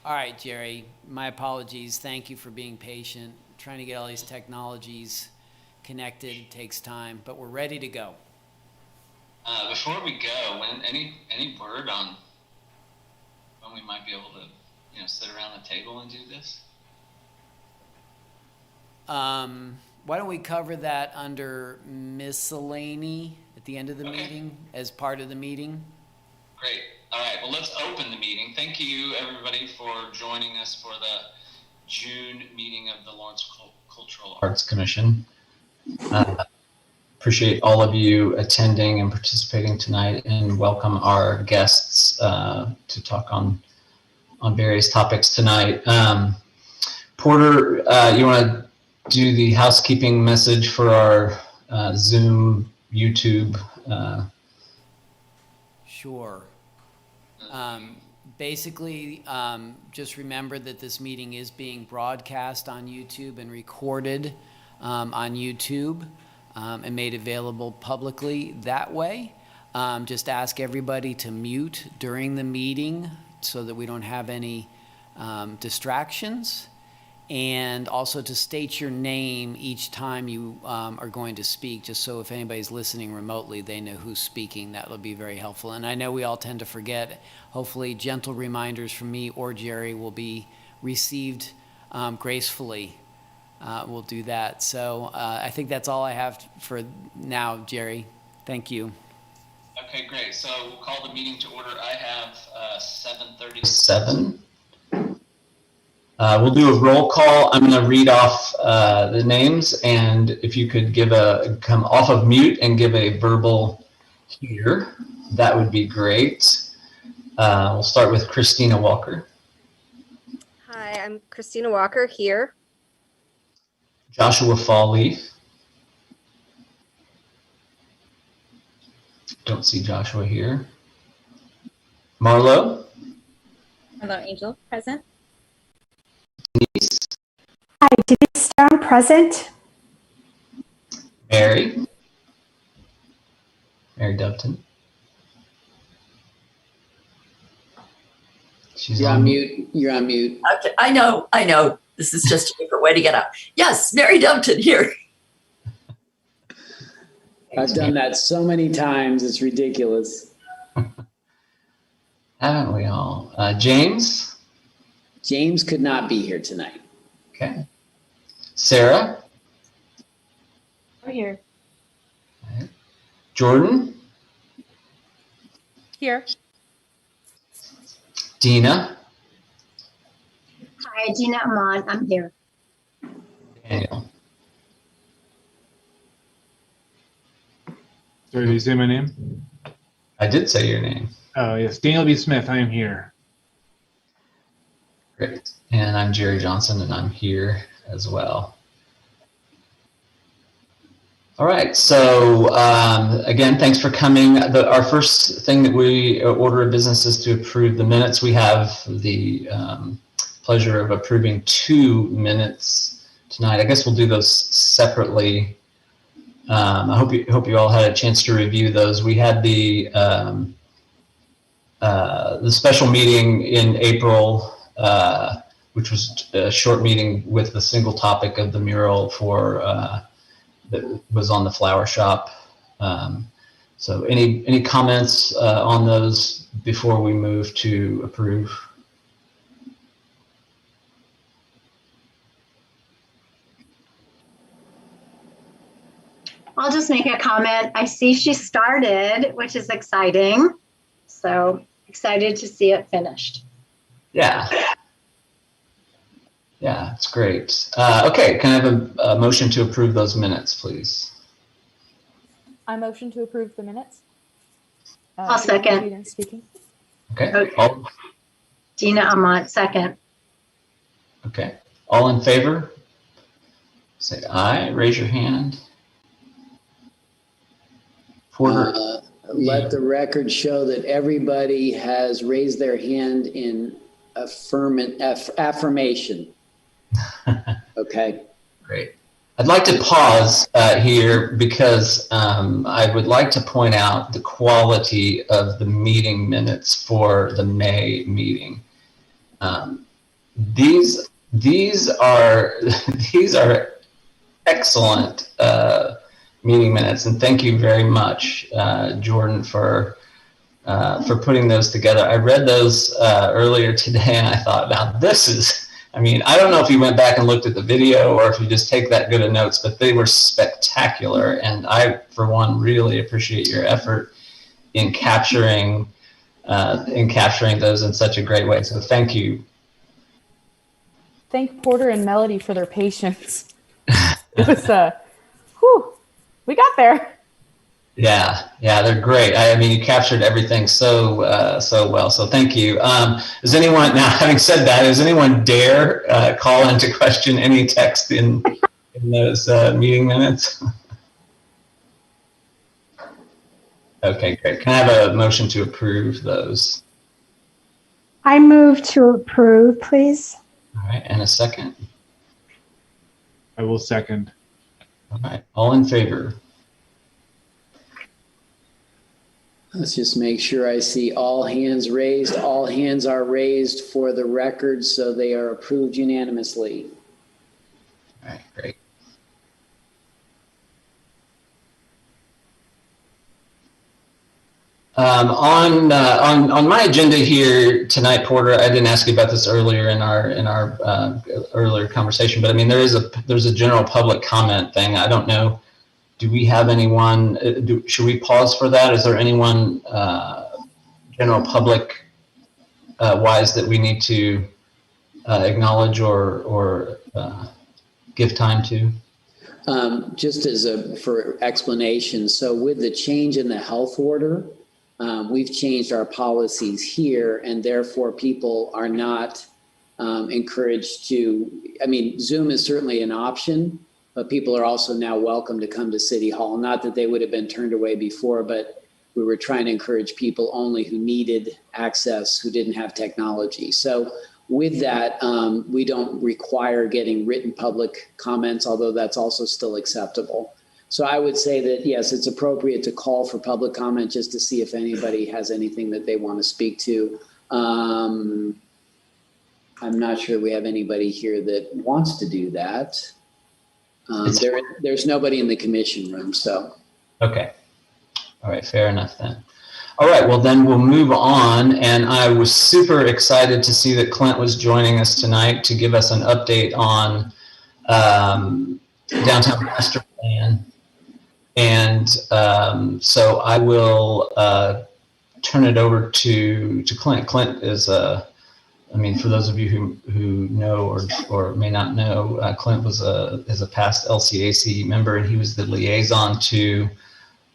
All right, Jerry, my apologies. Thank you for being patient. Trying to get all these technologies connected takes time, but we're ready to go. Before we go, any word on when we might be able to, sit around the table and do this? Why don't we cover that under miscellany at the end of the meeting as part of the meeting? Great. All right. Well, let's open the meeting. Thank you, everybody, for joining us for the June meeting of the Lawrence Cultural Arts Commission. Appreciate all of you attending and participating tonight, and welcome our guests to talk on various topics tonight. Porter, you want to do the housekeeping message for our Zoom, YouTube? Sure. Basically, just remember that this meeting is being broadcast on YouTube and recorded on YouTube and made available publicly that way. Just ask everybody to mute during the meeting so that we don't have any distractions. And also to state your name each time you are going to speak, just so if anybody's listening remotely, they know who's speaking. That will be very helpful. And I know we all tend to forget. Hopefully, gentle reminders from me or Jerry will be received gracefully. We'll do that. So I think that's all I have for now, Jerry. Thank you. Okay, great. So we'll call the meeting to order. I have 7:37. We'll do a roll call. I'm going to read off the names, and if you could come off of mute and give a verbal here, that would be great. We'll start with Christina Walker. Hi, I'm Christina Walker here. Joshua Fall-Leaf. Don't see Joshua here. Marlo. Hello, Angel. Present. Denise. Hi, Denise Stone, present. Mary Doveton. You're on mute. You're on mute. Okay, I know. This is just a different way to get out. Yes, Mary Dumpton here. I've done that so many times. It's ridiculous. Haven't we all? James. James could not be here tonight. Okay. Sarah. We're here. Okay. Jordan. Here. Dina. Hi, Dina Amon. I'm here. Daniel. Sorry, did you say my name? I did say your name. Oh, yes. Daniel B. Smith. I am here. Great. And I'm Jerry Johnson, and I'm here as well. All right. So again, thanks for coming. Our first thing that we order of business is to approve the minutes. We have the pleasure of approving 2 minutes tonight. I guess we'll do those separately. I hope you all had a chance to review those. We had the special meeting in April, which was a short meeting with the single topic of the mural that was on the flower shop. So any comments on those before we move to approve? I'll just make a comment. I see she started, which is exciting. So excited to see it finished. Yeah. Yeah, it's great. Okay, can I have a motion to approve those minutes, please? I motion to approve the minutes. I'll second. Speaking. Okay. Dina Amont, second. Okay. All in favor? Say aye. Raise your hand. Porter. Let the record show that everybody has raised their hand in affirmation. Okay. Great. I'd like to pause here because I would like to point out the quality of the meeting minutes for the May meeting. these are these are excellent meeting minutes, and thank you very much, Jordan, for putting those together. I read those earlier today, and I thought, now this is, I mean, I don't know if you went back and looked at the video or if you just take that good of notes, but they were spectacular. And I, for one, really appreciate your effort in capturing those in such a great way. So thank you. Thank Porter and Melody for their patience. It was, whew, we got there. Yeah, they're great. I mean, you captured everything so well. So thank you. Does anyone, now having said that, does anyone dare call into question any text in those meeting minutes? Okay, great. Can I have a motion to approve those? I move to approve, please. All right, and a second. I will second. All right, all in favor? Let's just make sure I see all hands raised. All hands are raised for the record, so they are approved unanimously. All right, great. On my agenda here tonight, Porter, I didn't ask you about this earlier in our earlier conversation, but I mean there's a general public comment thing. I don't know. Do we have anyone? Should we pause for that? Is there anyone general public wise that we need to acknowledge or give time to? Just for explanation, so with the change in the health order, we've changed our policies here, and therefore people are not encouraged to, I mean, Zoom is certainly an option, but people are also now welcome to come to City Hall. Not that they would have been turned away before, but we were trying to encourage people only who needed access, who didn't have technology. So with that, we don't require getting written public comments, although that's also still acceptable. So I would say that, yes, it's appropriate to call for public comment just to see if anybody has anything that they want to speak to. I'm not sure we have anybody here that wants to do that. There's nobody in the commission room, so. Okay. All right, fair enough then. All right, well then we'll move on. And I was super excited to see that Clint was joining us tonight to give us an update on downtown master plan. And so I will turn it over to Clint. Clint is I mean, for those of you who know or may not know, Clint is a past LCAC member, and he was the liaison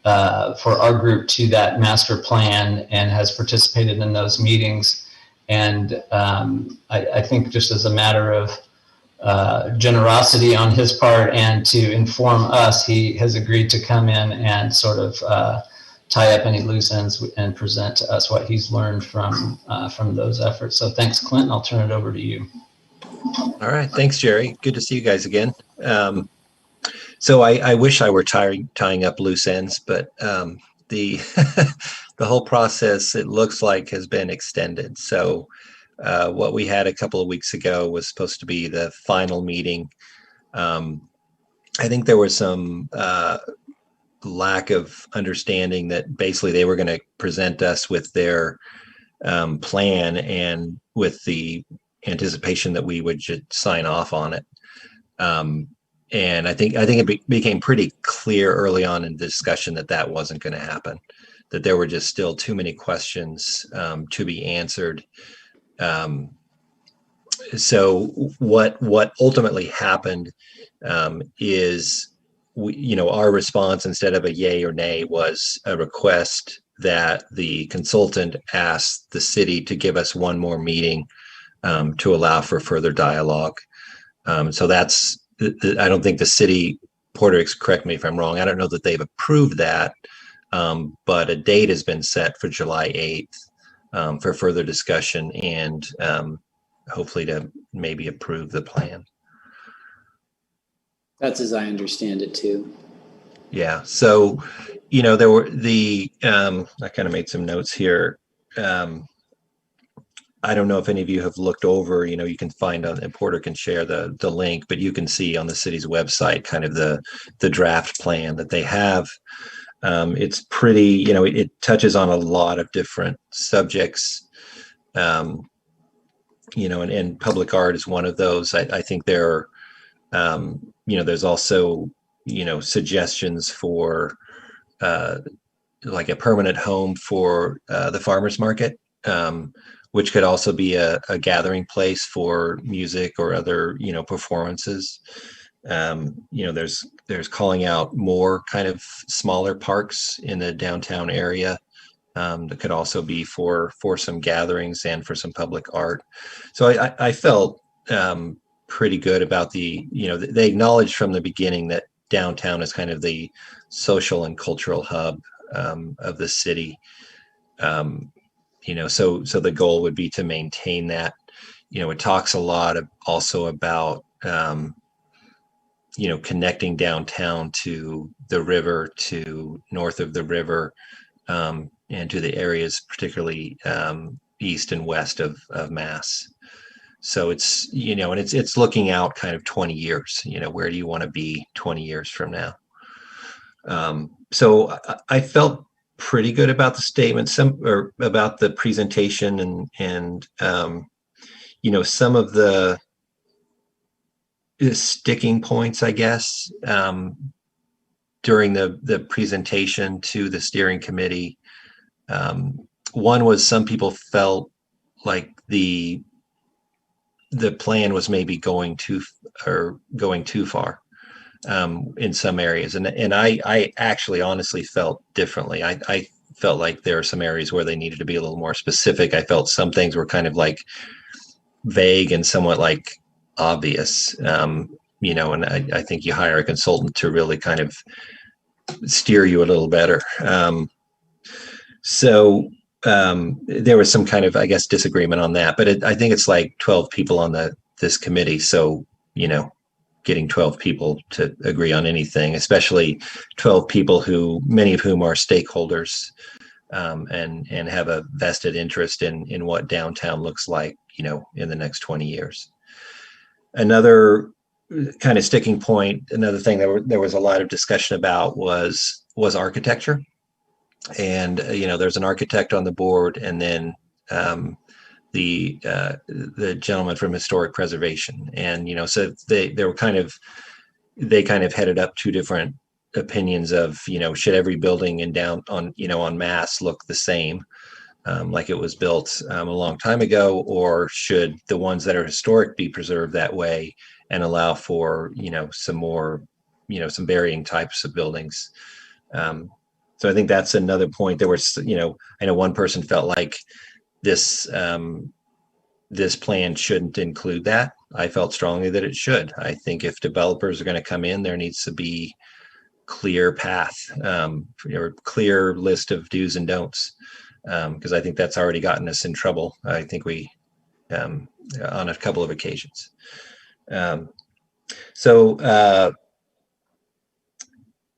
for our group to that master plan and has participated in those meetings. And I think just as a matter of generosity on his part and to inform us, he has agreed to come in and sort of tie up any loose ends and present to us what he's learned from those efforts. So thanks, Clint. I'll turn it over to you. All right. Thanks, Jerry. Good to see you guys again. So I wish I were tying up loose ends, but the the whole process, it looks like, has been extended. So what we had a couple of weeks ago was supposed to be the final meeting. I think there was some lack of understanding that basically they were going to present us with their plan and with the anticipation that we would just sign off on it. And I think it became pretty clear early on in the discussion that that wasn't going to happen, that there were just still too many questions to be answered. So what ultimately happened is our response, instead of a yay or nay, was a request that the consultant asked the city to give us one more meeting to allow for further dialogue. So that's, I don't think the city, Porter, correct me if I'm wrong, I don't know that they've approved that, but a date has been set for July 8th for further discussion and hopefully to maybe approve the plan. That's as I understand it too. Yeah. So, there were I kind of made some notes here. I don't know if any of you have looked over, you can find on, and Porter can share the link, but you can see on the city's website kind of the draft plan that they have. It's pretty, it touches on a lot of different subjects. And public art is one of those. I think there are, there's also, suggestions for like a permanent home for the farmers market, which could also be a gathering place for music or other, performances. There's calling out more kind of smaller parks in the downtown area that could also be for some gatherings and for some public art. So I felt pretty good about they acknowledged from the beginning that downtown is kind of the social and cultural hub of the city. So the goal would be to maintain that. It talks a lot also about connecting downtown to the river, to north of the river, and to the areas particularly east and west of Mass. So it's, and it's looking out kind of 20 years, where do you want to be 20 years from now? So I felt pretty good about the statement, or about the presentation, and some of the sticking points, I guess, during the presentation to the steering committee. One was some people felt like the plan was maybe going too far in some areas, and I actually honestly felt differently. I felt like there are some areas where they needed to be a little more specific. I felt some things were kind of like vague and somewhat like obvious, and I think you hire a consultant to really kind of steer you a little better. So there was some kind of, I guess, disagreement on that, but I think it's like 12 people on this committee. So, getting 12 people to agree on anything, especially 12 people many of whom are stakeholders, and have a vested interest in what downtown looks like, in the next 20 years. Another kind of sticking point, another thing there was a lot of discussion about was architecture. And, there's an architect on the board, and then the gentleman from historic preservation. And, so they kind of headed up two different opinions of, should every building on Mass look the same, like it was built a long time ago, or should the ones that are historic be preserved that way and allow for, some more, some varying types of buildings. So I think that's another point. There was, I know one person felt like this plan shouldn't include that. I felt strongly that it should. I think if developers are going to come in, there needs to be clear path, or clear list of do's and don'ts, because I think that's already gotten us in trouble. I think we, on a couple of occasions.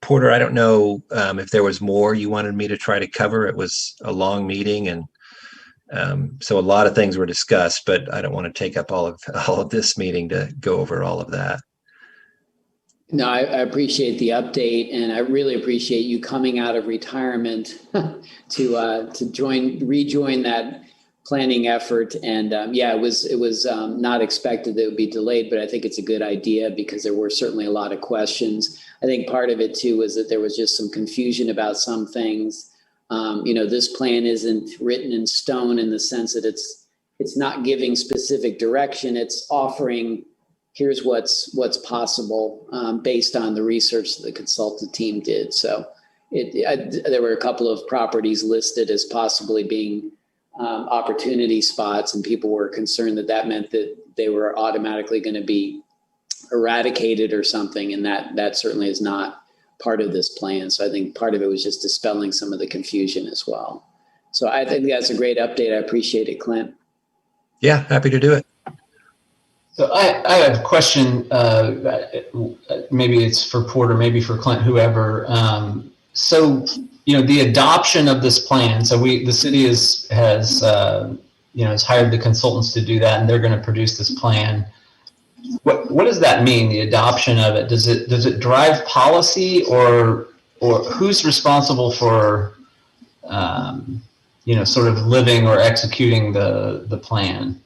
Porter, I don't know if there was more you wanted me to try to cover. It was a long meeting, and so a lot of things were discussed, but I don't want to take up all of this meeting to go over all of that. No, I appreciate the update, and I really appreciate you coming out of retirement to rejoin that planning effort. And it was not expected that it would be delayed, but I think it's a good idea because there were certainly a lot of questions. I think part of it too was that there was just some confusion about some things. This plan isn't written in stone in the sense that it's not giving specific direction. It's offering, here's what's possible based on the research that the consultant team did. So there were a couple of properties listed as possibly being opportunity spots, and people were concerned that meant that they were automatically going to be eradicated or something, and that certainly is not part of this plan. So I think part of it was just dispelling some of the confusion as well. So I think that's a great update. I appreciate it, Clint. Yeah, happy to do it. So I have a question, maybe it's for Porter, maybe for Clint, whoever. So, the adoption of this plan, so the city has has hired the consultants to do that, and they're going to produce this plan. What does that mean? The adoption of it, does it drive policy, or who's responsible for sort of living or executing the plan?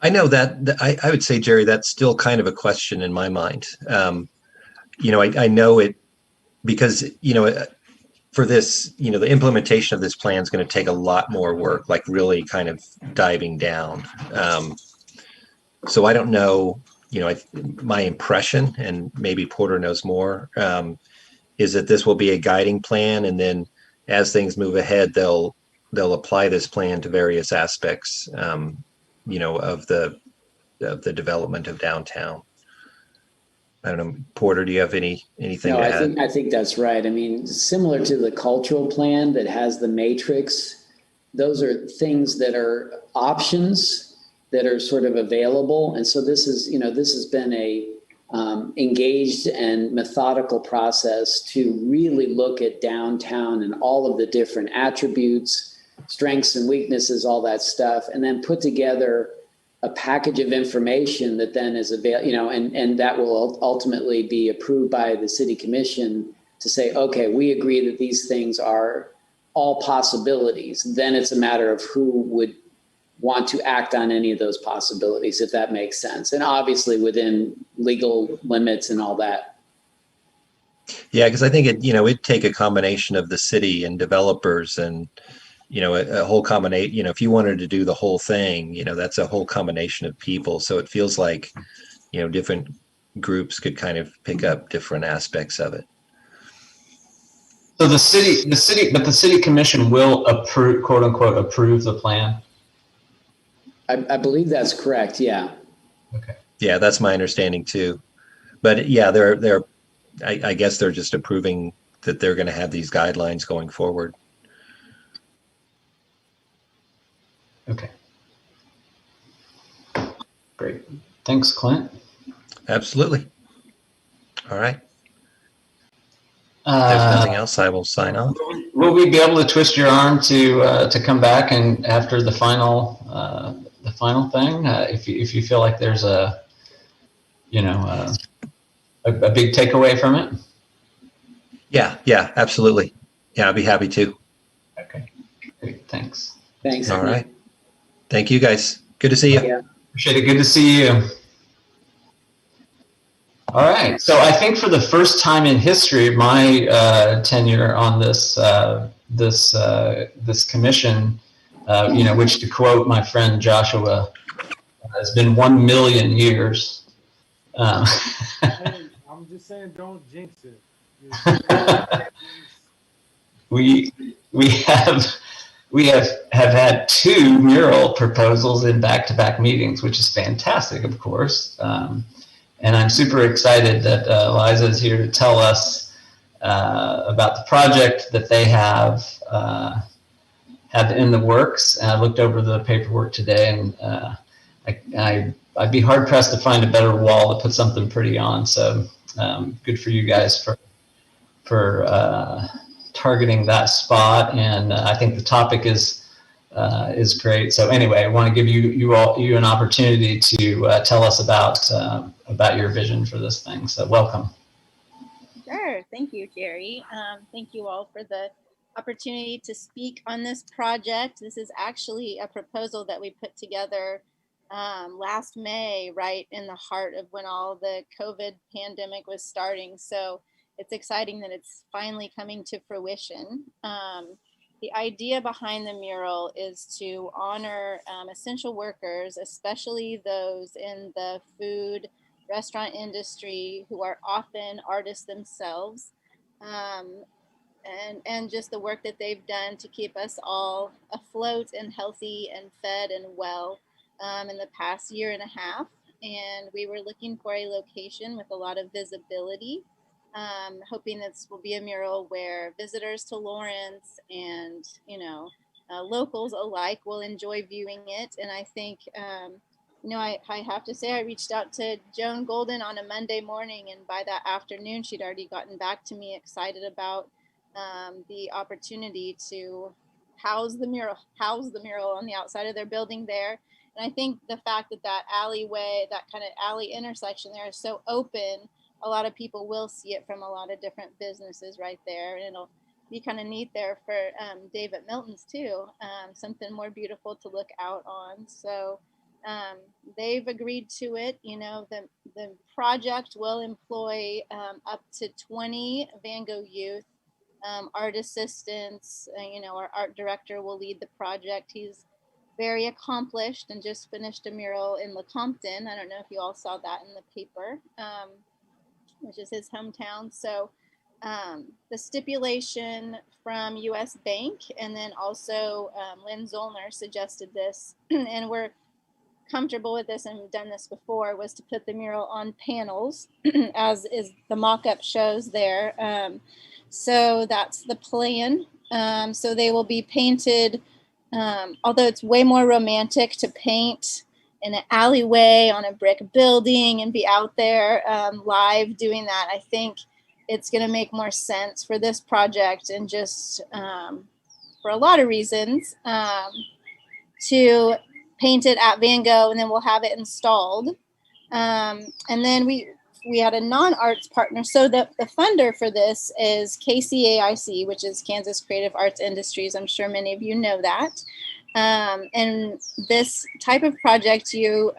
I know that I would say, Jerry, that's still kind of a question in my mind. I know it because, for this, the implementation of this plan is going to take a lot more work, like really kind of diving down. So I don't know, my impression, and maybe Porter knows more, is that this will be a guiding plan, and then as things move ahead, they'll apply this plan to various aspects, of the development of downtown. I don't know, Porter, do you have anything No, to add? I think that's right. I mean, similar to the cultural plan that has the matrix, those are things that are options that are sort of available. And so this has been a engaged and methodical process to really look at downtown and all of the different attributes, strengths and weaknesses, all that stuff, and then put together a package of information that then is available, and that will ultimately be approved by the city commission to say, okay, we agree that these things are all possibilities. Then it's a matter of who would want to act on any of those possibilities, if that makes sense. And obviously within legal limits and all that. Yeah, because I think it'd take a combination of the city and developers and, a whole combination, if you wanted to do the whole thing, that's a whole combination of people. So it feels like, different groups could kind of pick up different aspects of it. So the city commission will approve, quote unquote, approve the plan. I believe that's correct. Yeah. Okay. Yeah, that's my understanding too. But yeah, I guess they're just approving that they're going to have these guidelines going forward. Okay. Great. Thanks, Clint. Absolutely. All right. If there's nothing else, I will sign off. Will we be able to twist your arm to come back and after the final thing, if you feel like there's a big takeaway from it? Yeah, absolutely. Yeah, I'd be happy to. Okay. Great. Thanks. Thanks. All right. Thank you, guys. Good to see you. Yeah. Appreciate it. Good to see you. All right. So I think for the first time in history of my tenure on this commission, which, to quote my friend Joshua, has been 1 million years. Hey, I'm just saying, don't jinx it. We have had 2 mural proposals in back-to-back meetings, which is fantastic, of course. And I'm super excited that Liza is here to tell us about the project that they have in the works. And I looked over the paperwork today, and I'd be hard pressed to find a better wall to put something pretty on. So good for you guys for targeting that spot. And I think the topic is great. So anyway, I want to give you an opportunity to tell us about your vision for this thing. So welcome. Sure. Thank you, Jerry. Thank you all for the opportunity to speak on this project. This is actually a proposal that we put together last May, right in the heart of when all the COVID pandemic was starting. So it's exciting that it's finally coming to fruition. The idea behind the mural is to honor essential workers, especially those in the food, restaurant industry who are often artists themselves, and just the work that they've done to keep us all afloat and healthy and fed and well in the past 1.5 years. And we were looking for a location with a lot of visibility, hoping this will be a mural where visitors to Lawrence and locals alike will enjoy viewing it. And I think I have to say I reached out to Joan Golden on a Monday morning, and by that afternoon she'd already gotten back to me excited about the opportunity to house the mural on the outside of their building there. And I think the fact that that alleyway, that kind of alley intersection there is so open, a lot of people will see it from a lot of different businesses right there. And it'll be kind of neat there for David Milton's too, something more beautiful to look out on. So they've agreed to it. You know, the project will employ up to 20 VanGo youth, art assistants. You know, our art director will lead the project. He's very accomplished and just finished a mural in Lecompton. I don't know if you all saw that in the paper, which is his hometown. So the stipulation from US Bank, and then also Lynn Zollner suggested this, and we're comfortable with this and we've done this before, was to put the mural on panels as is the mock-up shows there. So that's the plan. So they will be painted, although it's way more romantic to paint in an alleyway on a brick building and be out there live doing that. I think it's going to make more sense for this project, and just for a lot of reasons, to paint it at VanGo, and then we'll have it installed. And then we had a non-arts partner. So the funder for this is KCAIC, which is Kansas Creative Arts Industries. I'm sure many of you know that. And this type of project, you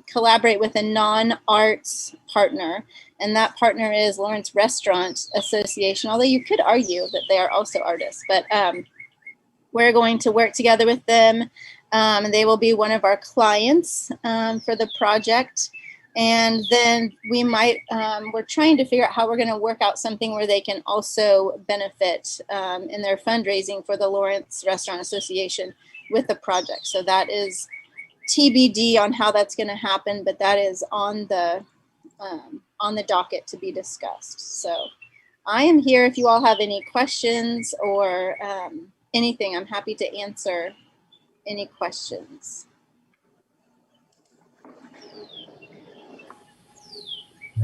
collaborate with a non-arts partner, and that partner is Lawrence Restaurant Association, although you could argue that they are also artists. But we're going to work together with them, and they will be one of our clients for the project. And then we might, we're trying to figure out how we're going to work out something where they can also benefit in their fundraising for the Lawrence Restaurant Association with the project. So that is TBD on how that's going to happen, but that is on the docket to be discussed. So I am here if you all have any questions or anything. I'm happy to answer any questions.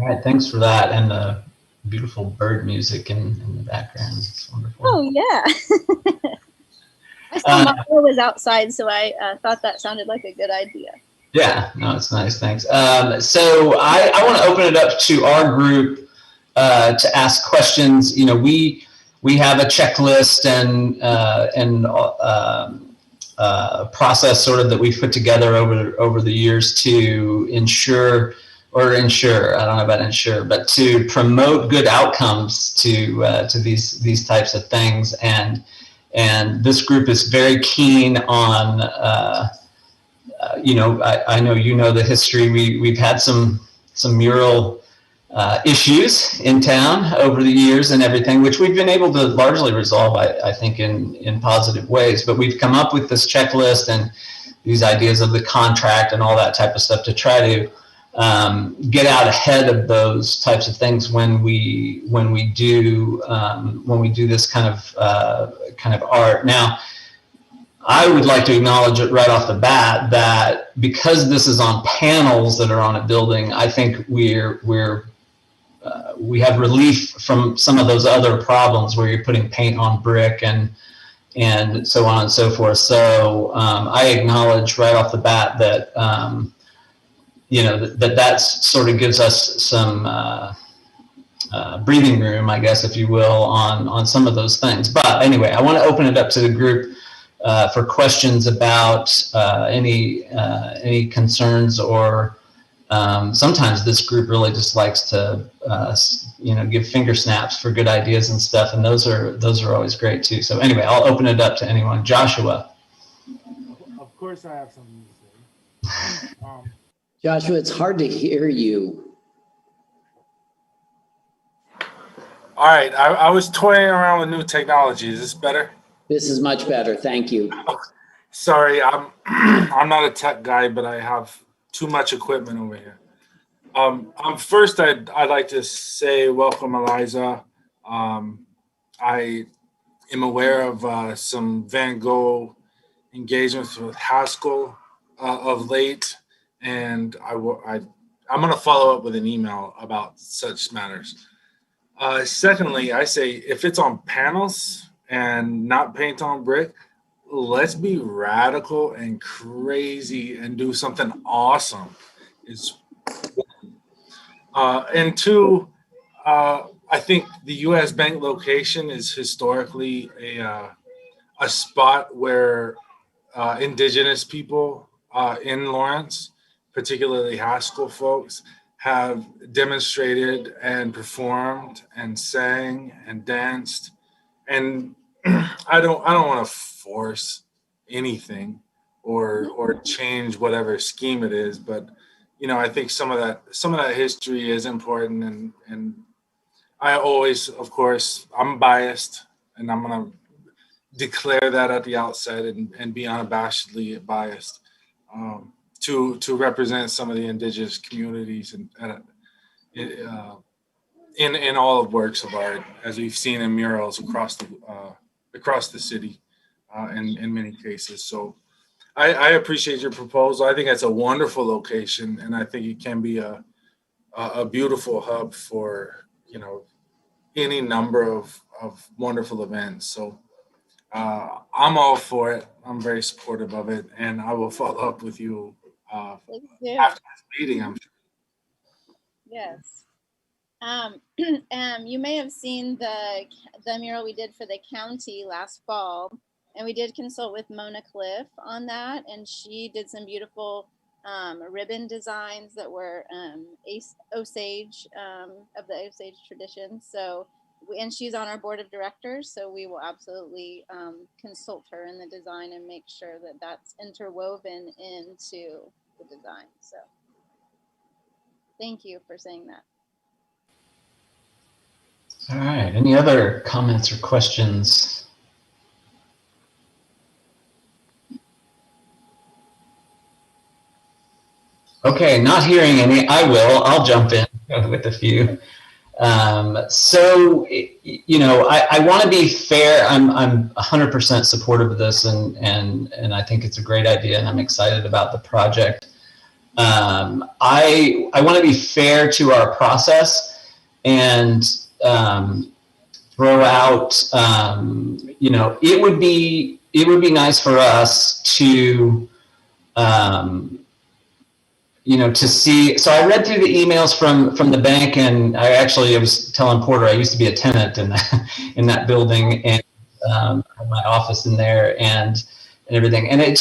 All right, thanks for that, and the beautiful bird music in the background. It's wonderful. Oh yeah. I saw my boy was outside, so I thought that sounded like a good idea. Yeah, no, it's nice. Thanks. So I want to open it up to our group to ask questions. You know, we have a checklist and process sort of that we've put together over the years to ensure, I don't know about ensure, but to promote good outcomes to these types of things. And this group is very keen on, you know, I know you know the history. We've had some mural issues in town over the years and everything, which we've been able to largely resolve, I think, in positive ways. But we've come up with this checklist and these ideas of the contract and all that type of stuff to try to get out ahead of those types of things when we do this kind of art. Now, I would like to acknowledge it right off the bat that because this is on panels that are on a building, I think we have relief from some of those other problems where you're putting paint on brick and so on and so forth. So I acknowledge right off the bat that you know, that sort of gives us some breathing room, I guess, if you will, on some of those things. But anyway, I want to open it up to the group for questions about any concerns, or sometimes this group really just likes to you know, give finger snaps for good ideas and stuff, and those are always great too. So anyway, I'll open it up to anyone. Joshua. Of course, I have something to say. Joshua, it's hard to hear you. All right, I was toying around with new technology. Is this better? This is much better. Thank you. Sorry, I'm not a tech guy, but I have too much equipment over here. First, I'd like to say welcome, Eliza. I am aware of some VanGo engagements with Haskell of late, and I'm going to follow up with an email about such matters. Secondly, I say if it's on panels and not paint on brick, let's be radical and crazy and do something awesome. Is and two, I think the U.S. Bank location is historically a spot where indigenous people in Lawrence, particularly high school folks, have demonstrated and performed and sang and danced. And I don't want to force anything or change whatever scheme it is, but I think some of that history is important, and I always, of course, I'm biased, and I'm gonna declare that at the outset and be unabashedly biased to represent some of the indigenous communities in all of works of art, as we've seen in murals across the city in many cases. So I appreciate your proposal. I think that's a wonderful location, and I think it can be a beautiful hub for any number of wonderful events. So I'm all for it. I'm very supportive of it, and I will follow up with you after this meeting, I'm sure. Yes. You may have seen the mural we did for the county last fall, and we did consult with Mona Cliff on that, and she did some beautiful ribbon designs that were Osage, of the Osage tradition. So, and she's on our board of directors, so we will absolutely consult her in the design and make sure that that's interwoven into the design. So thank you for saying that. All right, any other comments or questions? Okay, not hearing any, I'll jump in with a few. So, I want to be fair. I'm 100% supportive of this, and I think it's a great idea, and I'm excited about the project. I want to be fair to our process and throw out, it would be nice for us to, to see. So I read through the emails from the bank, and I was telling Porter I used to be a tenant in that building, and had my office in there and everything. And I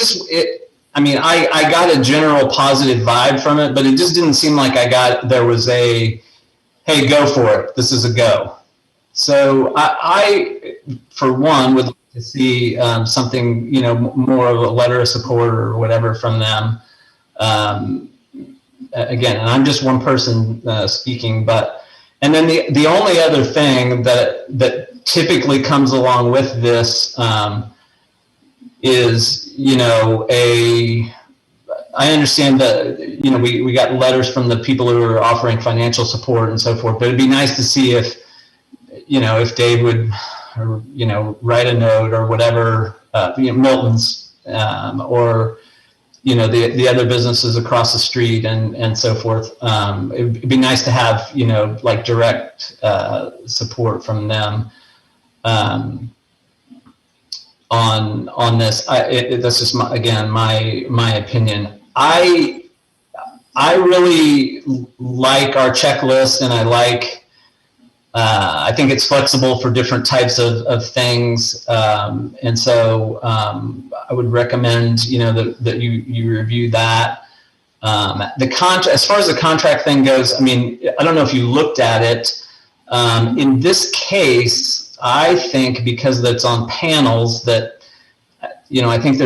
got a general positive vibe from it, but it just didn't seem like there was a, hey, go for it. This is a go. So I for one, would like to see something, more of a letter of support or whatever from them. Again, and I'm just one person speaking, and then the only other thing that typically comes along with this is, I understand that, we got letters from the people who are offering financial support and so forth, but it'd be nice to see if Dave would, write a note or whatever, Milton's, or, the other businesses across the street and so forth. It'd be nice to have, like direct support from them on this. That's just my opinion. I really like our checklist, and I think it's flexible for different types of things, and so I would recommend that you review that. As far as the contract thing goes, I don't know if you looked at it. In this case, I think because that's on panels that I think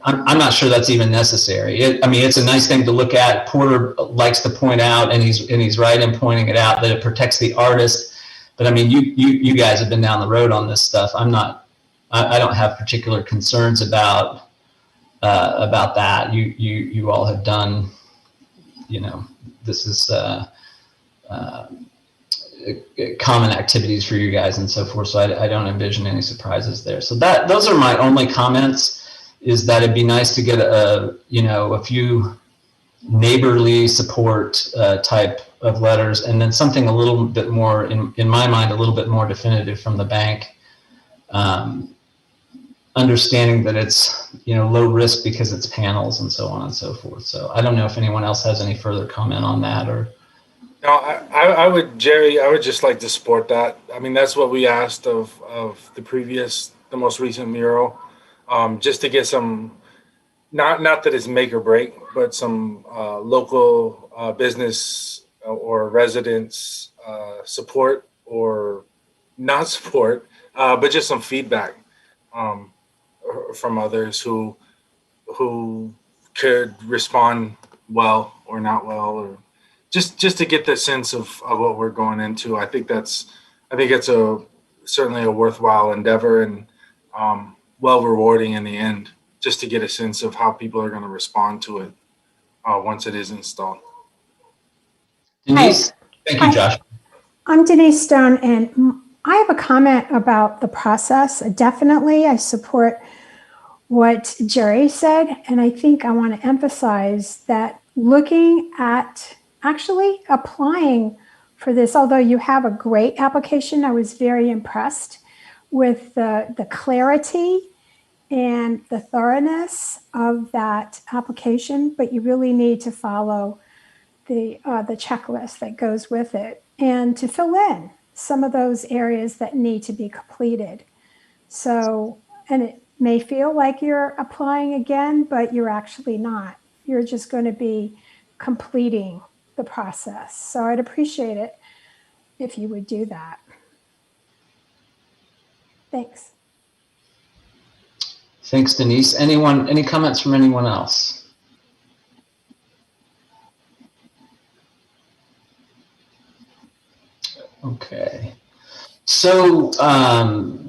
I'm not sure that's even necessary. It's a nice thing to look at. Porter likes to point out, and he's right in pointing it out, that it protects the artist. But you guys have been down the road on this stuff. I don't have particular concerns about that. You all have done. This is common activities for you guys and so forth. So I don't envision any surprises there. So those are my only comments. Is that it'd be nice to get a few neighborly support type of letters, and then something a little bit more, in my mind, a little bit more definitive from the bank. understanding that it's, low risk because it's panels and so on and so forth. So I don't know if anyone else has any further comment on that or. No, I would, Jerry, I would just like to support that. I mean, that's what we asked of the most recent mural, just to get some, not that it's make or break, but some local business or residents support or not support, but just some feedback from others who could respond well or not well, or just to get the sense of what we're going into. I think it's certainly a worthwhile endeavor and well rewarding in the end, just to get a sense of how people are going to respond to it once it is installed. Denise, thank you, Josh. I'm Denise Stone, and I have a comment about the process. Definitely, I support what Jerry said, and I think I want to emphasize that looking at actually applying for this, although you have a great application, I was very impressed with the clarity and the thoroughness of that application, but you really need to follow the checklist that goes with it and to fill in some of those areas that need to be completed. So, and it may feel like you're applying again, but you're actually not. You're just going to be completing the process. So I'd appreciate it if you would do that. Thanks. Thanks, Denise. Any comments from anyone else? Okay. So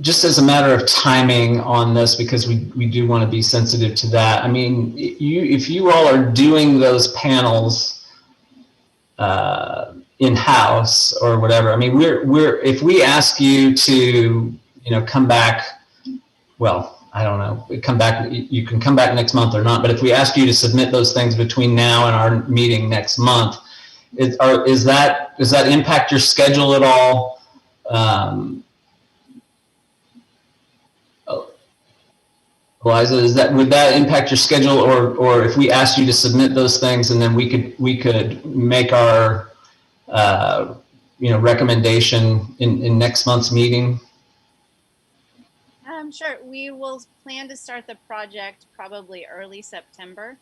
just as a matter of timing on this, because we do want to be sensitive to that. I mean, if you all are doing those panels in-house or whatever, I mean, if we ask you to, come back, well, I don't know, you can come back next month or not, but if we ask you to submit those things between now and our meeting next month, does that impact your schedule at all? Eliza, would that impact your schedule, or if we asked you to submit those things and then we could make our recommendation in next month's meeting? Sure. We will plan to start the project probably early September.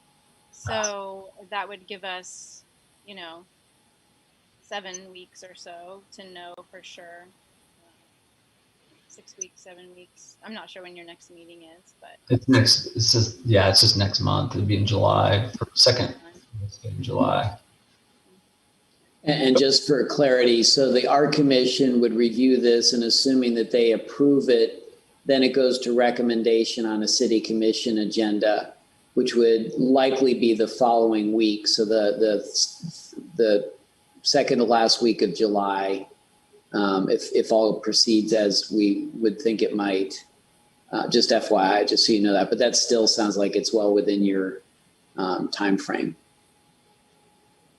So that would give us, 7 weeks or so to know for sure. 6 weeks, 7 weeks. I'm not sure when your next meeting is, but it's just next month. It'd be in July, second in July. And just for clarity, so the art commission would review this, and assuming that they approve it, then it goes to recommendation on a city commission agenda, which would likely be the following week. So the second to last week of July, if all proceeds as we would think it might. Just FYI, just so you know that. But that still sounds like it's well within your time frame.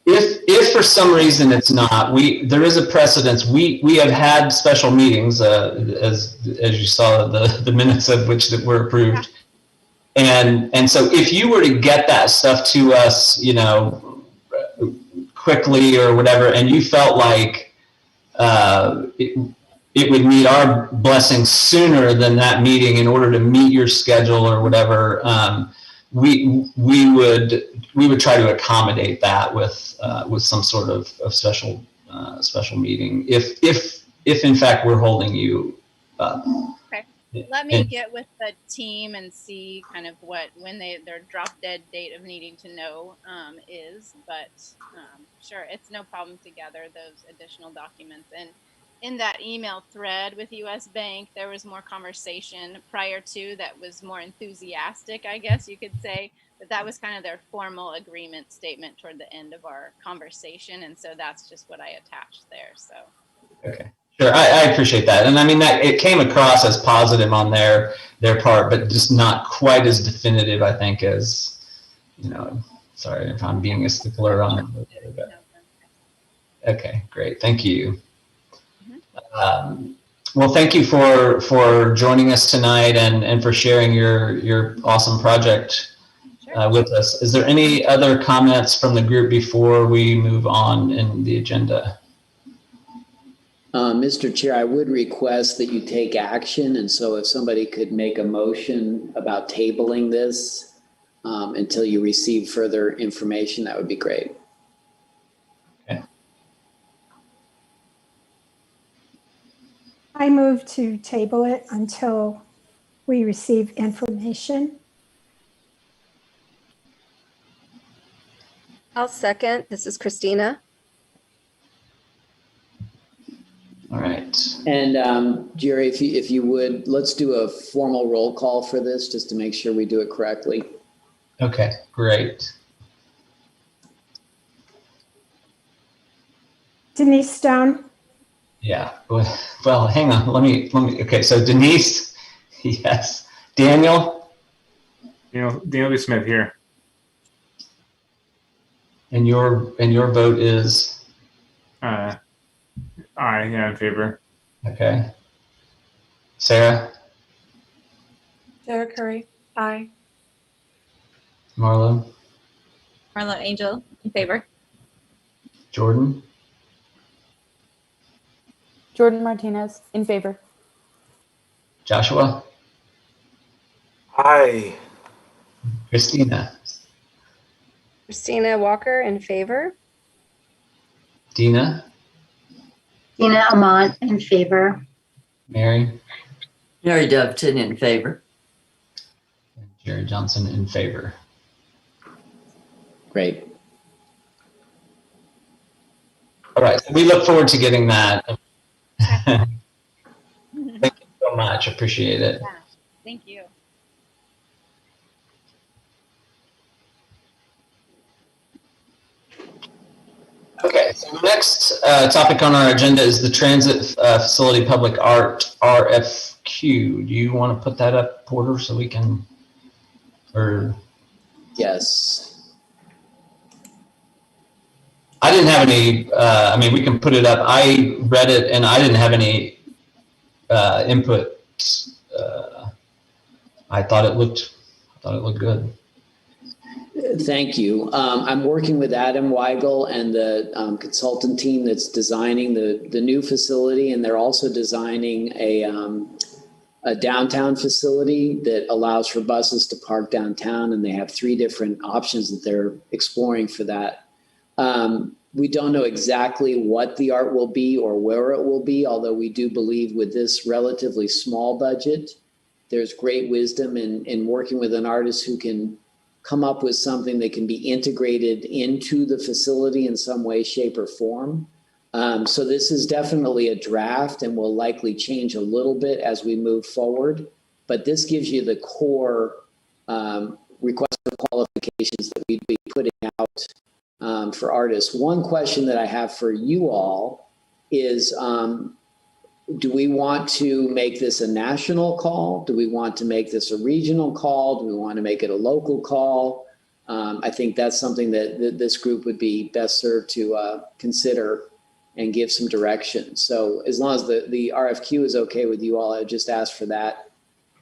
If for some reason it's not, there is a precedence. We have had special meetings, as you saw the minutes of which that were approved, and so if you were to get that stuff to us, quickly or whatever, and you felt like it would need our blessing sooner than that meeting in order to meet your schedule or whatever, we would try to accommodate that with some sort of special meeting if in fact we're holding you up. Okay. Let me get with the team and see kind of when their drop dead date of needing to know is, but sure, it's no problem to gather those additional documents. And in that email thread with US Bank, there was more conversation prior to that was more enthusiastic, I guess you could say, but that was kind of their formal agreement statement toward the end of our conversation. And so that's just what I attached there. So. Okay. Sure, I appreciate that. And I mean, that it came across as positive on their part, but just not quite as definitive, I think, as, sorry if I'm being a stickler on it. But. Okay, great. Thank you. Well, Well, thank you for joining us tonight and for sharing your awesome project with us. Is there any other comments from the group before we move on in the agenda? Mr. Chair, I would request that you take action. And so if somebody could make a motion about tabling this until you receive further information, that would be great. Okay. I move to table it until we receive information. I'll second. This is Christina. All right. And Jerry, if you would, let's do a formal roll call for this just to make sure we do it correctly. Okay, great. Denise Stone, Yeah. Well, hang on. Let me. Okay. So Denise, yes. Daniel, Daniel Smith here. and your vote is Aye, yeah, in favor. okay. Sarah, Sarah Curry, aye. Marlo, Marlo Angel, in favor. Jordan, Jordan Martinez, in favor. Joshua, Aye. Christina, Christina Walker in favor. Dina, Dina Amont in favor. Mary, Mary Doveton in favor. and Jerry Johnson in favor. Great. All right. So we look forward to getting that. Thank you so much. Appreciate it. Yeah, thank you. Okay, so the next topic on our agenda is the Transit Facility Public Art RFQ. Do you want to put that up, Porter, so we can, or? Yes. I didn't have any, I mean, we can put it up. I read it and I didn't have any input. I thought it looked good. Thank you. I'm working with Adam Weigel and the consultant team that's designing the new facility, and they're also designing a downtown facility that allows for buses to park downtown, and they have 3 different options that they're exploring for that. We don't know exactly what the art will be or where it will be, although we do believe with this relatively small budget, there's great wisdom in working with an artist who can come up with something that can be integrated into the facility in some way, shape, or form. So this is definitely a draft and will likely change a little bit as we move forward. But this gives you the core request for qualifications that we'd be putting out for artists. One question that I have for you all is, do we want to make this a national call? Do we want to make this a regional call? Do we want to make it a local call? I think that's something that this group would be best served to consider and give some direction. So as long as the RFQ is okay with you all, I would just ask for that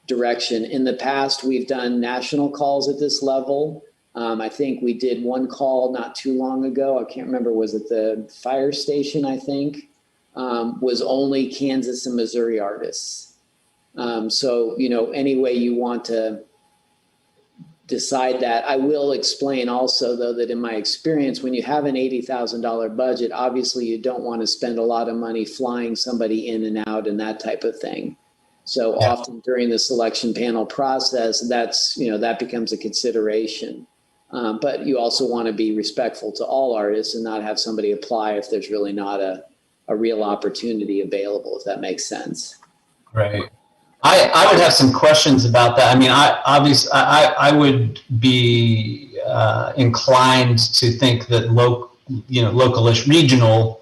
direction. In the past, we've done national calls at this level. I think we did one call not too long ago. I can't remember, was it the fire station, I think? Was only Kansas and Missouri artists. So, any way you want to decide that. I will explain also, though, that in my experience, when you have an $80,000 budget, obviously you don't want to spend a lot of money flying somebody in and out and that type of thing. So often during the selection panel process, that becomes a consideration. But you also want to be respectful to all artists and not have somebody apply if there's really not a real opportunity available, if that makes sense. Right. I would have some questions about that. I mean, I would be inclined to think that localish, regional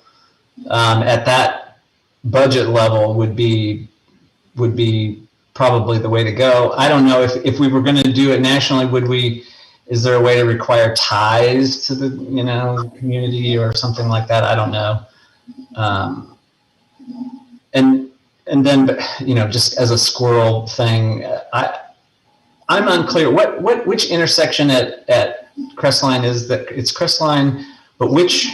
at that budget level would be probably the way to go. I don't know if we were going to do it nationally, is there a way to require ties to the community or something like that? I don't know. And And then, you know, just as a squirrel thing, I'm unclear which intersection at Crestline is that? It's Crestline, but which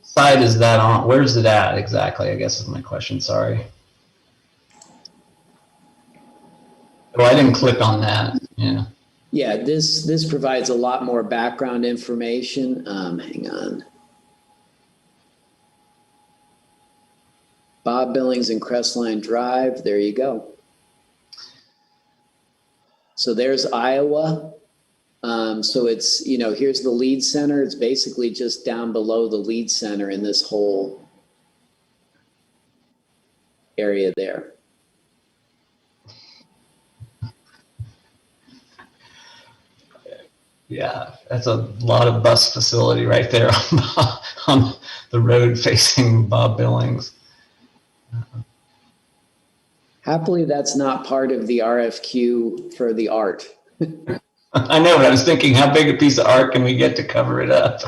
side is that on? Where's it at exactly? I guess is my question. Sorry. Oh, I didn't click on that. Yeah. Yeah, this provides a lot more background information. Hang on. Bob Billings and Crestline Drive. There you go. So there's Iowa. So it's, you know, here's the lead center. It's basically just down below the lead center in this whole area there. Yeah, that's a lot of bus facility right there on the road facing Bob Billings. Happily, that's not part of the RFQ for the art. I know, but I was thinking, how big a piece of art can we get to cover it up?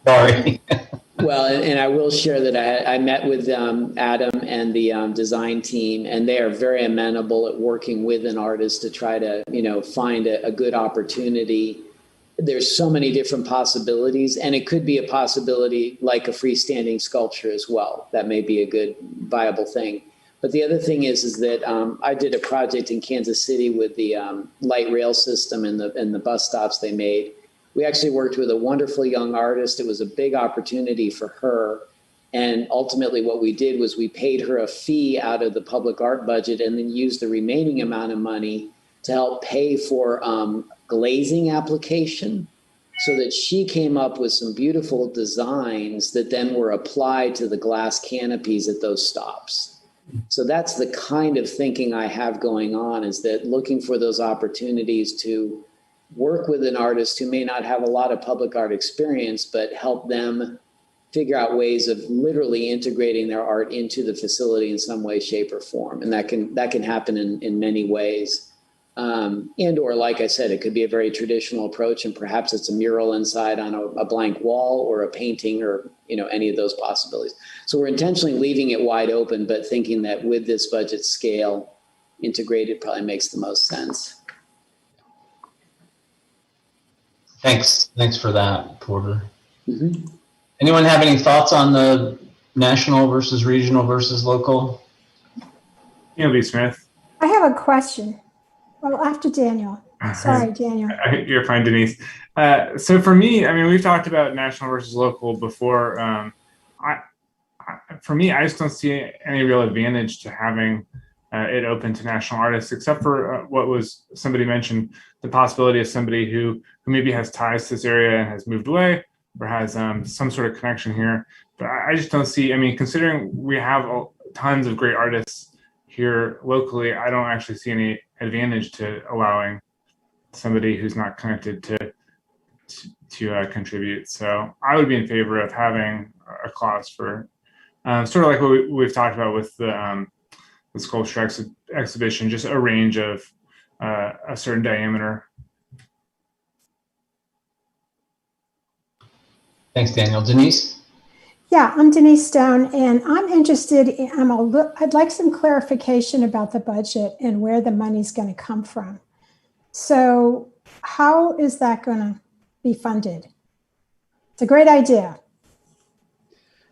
Sorry. Well, and I will share that I met with Adam and the design team, and they are very amenable at working with an artist to try to, you know, find a good opportunity. There's so many different possibilities, and it could be a possibility like a freestanding sculpture as well. That may be a good viable thing. But the other thing is that I did a project in Kansas City with the light rail system and the bus stops they made. We actually worked with a wonderful young artist. It was a big opportunity for her. And ultimately what we did was we paid her a fee out of the public art budget and then used the remaining amount of money to help pay for glazing application so that she came up with some beautiful designs that then were applied to the glass canopies at those stops. So that's the kind of thinking I have going on, is that looking for those opportunities to work with an artist who may not have a lot of public art experience, but help them figure out ways of literally integrating their art into the facility in some way, shape, or form. And that can happen in many ways. And or, like I said, it could be a very traditional approach, and perhaps it's a mural inside on a blank wall, or a painting, or, you know, any of those possibilities. So we're intentionally leaving it wide open, but thinking that with this budget scale, integrated probably makes the most sense. Thanks for that, Porter. Mm-hmm. Anyone have any thoughts on the national versus regional versus local? B. Smith. I have a question. Well, after Daniel. Sorry, Daniel. You're fine, Denise. So for me, I mean, we've talked about national versus local before. For me, I just don't see any real advantage to having it open to national artists, except for what was somebody mentioned, the possibility of somebody who maybe has ties to this area and has moved away, or has some sort of connection here. But I just don't see, I mean, considering we have tons of great artists here locally, I don't actually see any advantage to allowing somebody who's not connected to contribute. So I would be in favor of having a clause for sort of like what we've talked about with the sculpture exhibition, just a range of a certain diameter. Thanks, Daniel. Denise? Yeah, I'm Denise Stone, and I'm interested I'd like some clarification about the budget and where the money's going to come from. So how is that going to be funded? It's a great idea.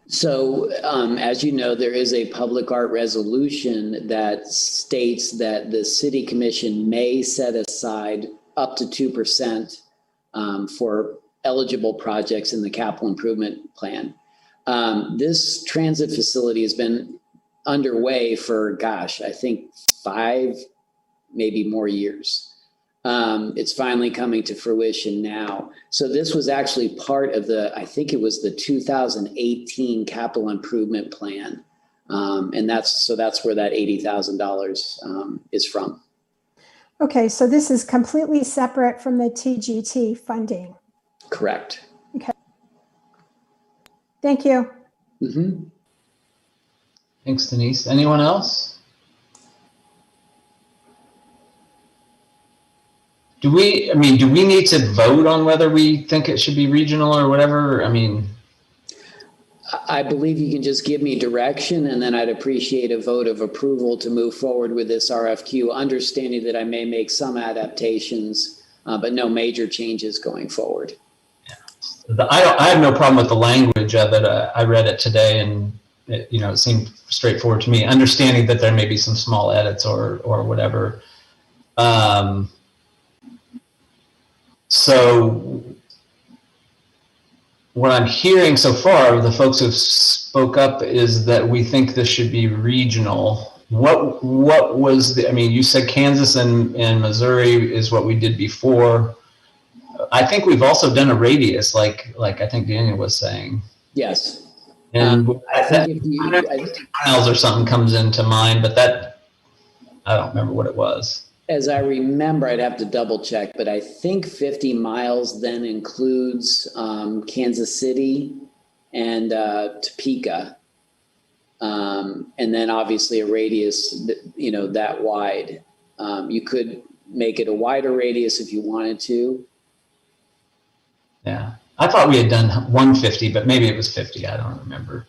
So as you know, there is a public art resolution that states that the city commission may set aside up to 2% for eligible projects in the capital improvement plan. This transit facility has been underway for, gosh, I think 5, maybe more years. It's finally coming to fruition now. So this was actually part of I think it was the 2018 capital improvement plan. And that's where that $80,000 is from. Okay, so this is completely separate from the TGT funding. Correct. Okay. Thank you. Mm-hmm. Thanks, Denise. Anyone else? Do we need to vote on whether we think it should be regional or whatever? I mean, I believe you can just give me direction, and then I'd appreciate a vote of approval to move forward with this RFQ, understanding that I may make some adaptations, but no major changes going forward. I have no problem with the language of it. I read it today, and it seemed straightforward to me. Understanding that there may be some small edits or whatever. So what I'm hearing so far, the folks who spoke up, is that we think this should be regional. What was the? I mean, you said Kansas and Missouri is what we did before. I think we've also done a radius, like I think Daniel was saying. Yes. And I think if miles or something comes into mind, but that I don't remember what it was. As I remember, I'd have to double check, but I think 50 miles then includes Kansas City and Topeka. And then obviously a radius, that wide. You could make it a wider radius if you wanted to. Yeah, I thought we had done 150, but maybe it was 50. I don't remember.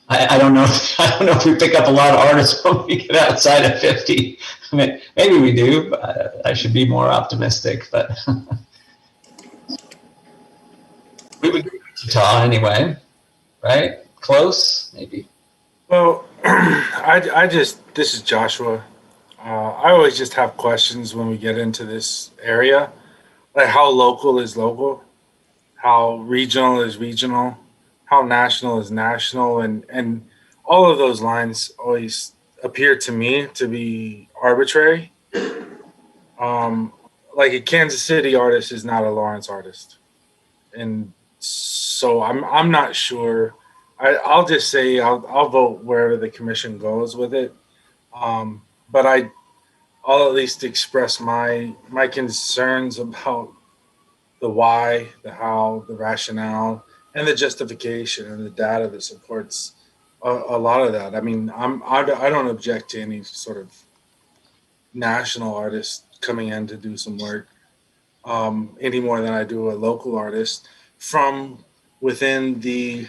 I don't know. I don't know if we pick up a lot of artists when we get outside of 50. I mean, maybe we do. But I should be more optimistic, but we would do Utah anyway, right? Close, maybe. Well, this is Joshua. I always just have questions when we get into this area, like how local is local, how regional is regional, how national is national, and all of those lines always appear to me to be arbitrary. Like a Kansas City artist is not a Lawrence artist, and so I'm not sure. I'll just say I'll vote wherever the commission goes with it, but I'll at least express my concerns about the why, the how, the rationale, and the justification and the data that supports a lot of that. I mean, I don't object to any sort of national artist coming in to do some work any more than I do a local artist from within the,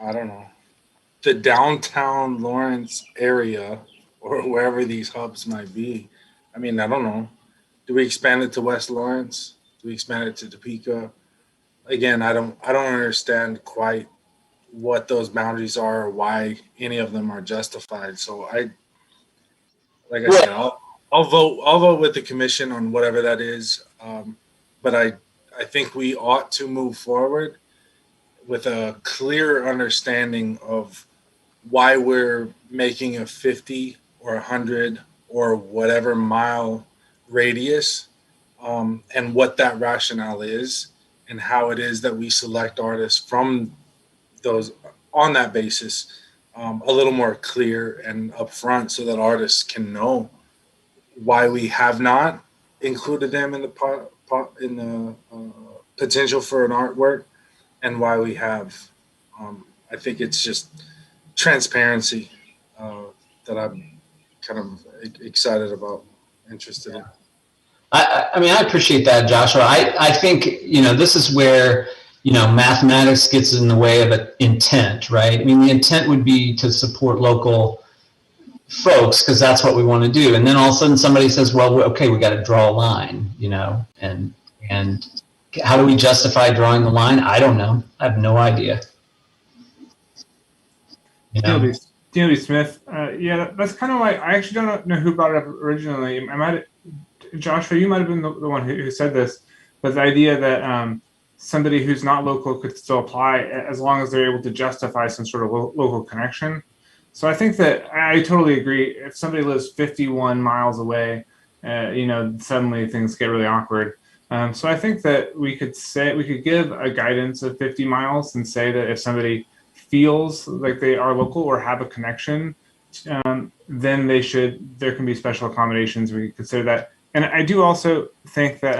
I don't know, the downtown Lawrence area or wherever these hubs might be. I mean, I don't know. Do we expand it to West Lawrence? Do we expand it to Topeka? Again, I don't understand quite what those boundaries are or why any of them are justified. So like I said, I'll vote with the commission on whatever that is. But I think we ought to move forward with a clear understanding of why we're making a 50 or 100 or whatever mile radius, and what that rationale is, and how it is that we select artists from those on that basis, a little more clear and upfront, so that artists can know why we have not included them in the potential for an artwork, and why we have. I think it's just transparency that I'm kind of excited about, interested in. I mean, I appreciate that, Joshua. I think, this is where, mathematics gets in the way of an intent, right? I mean, the intent would be to support local folks because that's what we want to do. And then all of a sudden somebody says, well, okay, we got to draw a line, and how do we justify drawing the line? I don't know. I have no idea. D.L.B. Smith. Yeah, that's kind of why I actually don't know who brought it up originally. Joshua, you might have been the one who said this, but the idea that somebody who's not local could still apply as long as they're able to justify some sort of local connection. So I think that I totally agree. If somebody lives 51 miles away, suddenly things get really awkward. So I think that we could give a guidance of 50 miles and say that if somebody feels like they are local or have a connection, then there can be special accommodations. We consider that. And I do also think that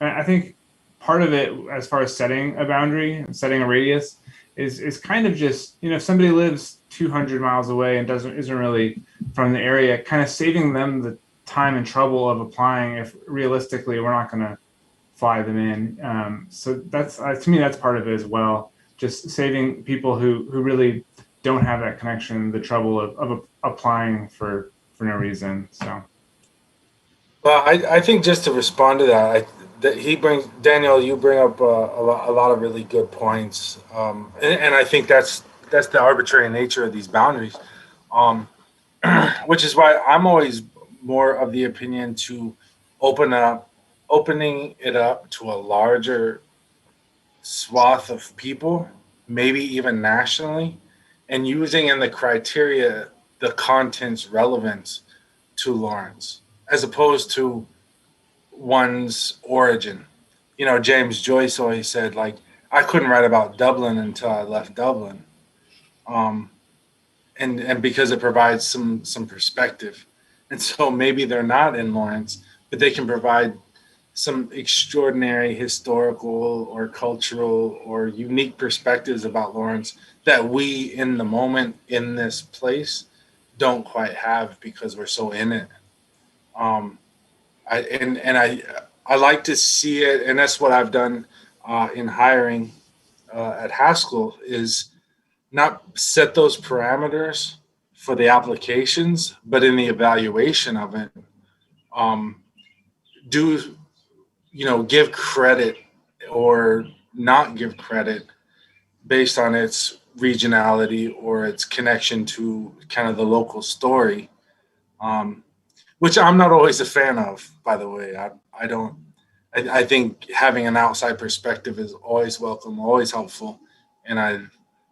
I think part of it, as far as setting a boundary, setting a radius, is kind of just, if somebody lives 200 miles away and isn't really from the area, kind of saving them the time and trouble of applying if realistically we're not going to fly them in. So that's to me, that's part of it as well. just saving people who really don't have that connection the trouble of applying for no reason. So. Well, I think just to respond to that, Daniel, you bring up a lot of really good points, and I think that's the arbitrary nature of these boundaries, which is why I'm always more of the opinion to opening it up to a larger swath of people, maybe even nationally, and using in the criteria the content's relevance to Lawrence, as opposed to one's origin. You know, James Joyce always said, like, I couldn't write about Dublin until I left Dublin, and because it provides some perspective. And so maybe they're not in Lawrence, but they can provide some extraordinary historical or cultural or unique perspectives about Lawrence that we in the moment in this place don't quite have because we're so in it. I like to see it, and that's what I've done in hiring at Haskell, is not set those parameters for the applications, but in the evaluation of it, give credit or not give credit based on its regionality or its connection to kind of the local story, which I'm not always a fan of, by the way. I think having an outside perspective is always welcome, always helpful. And I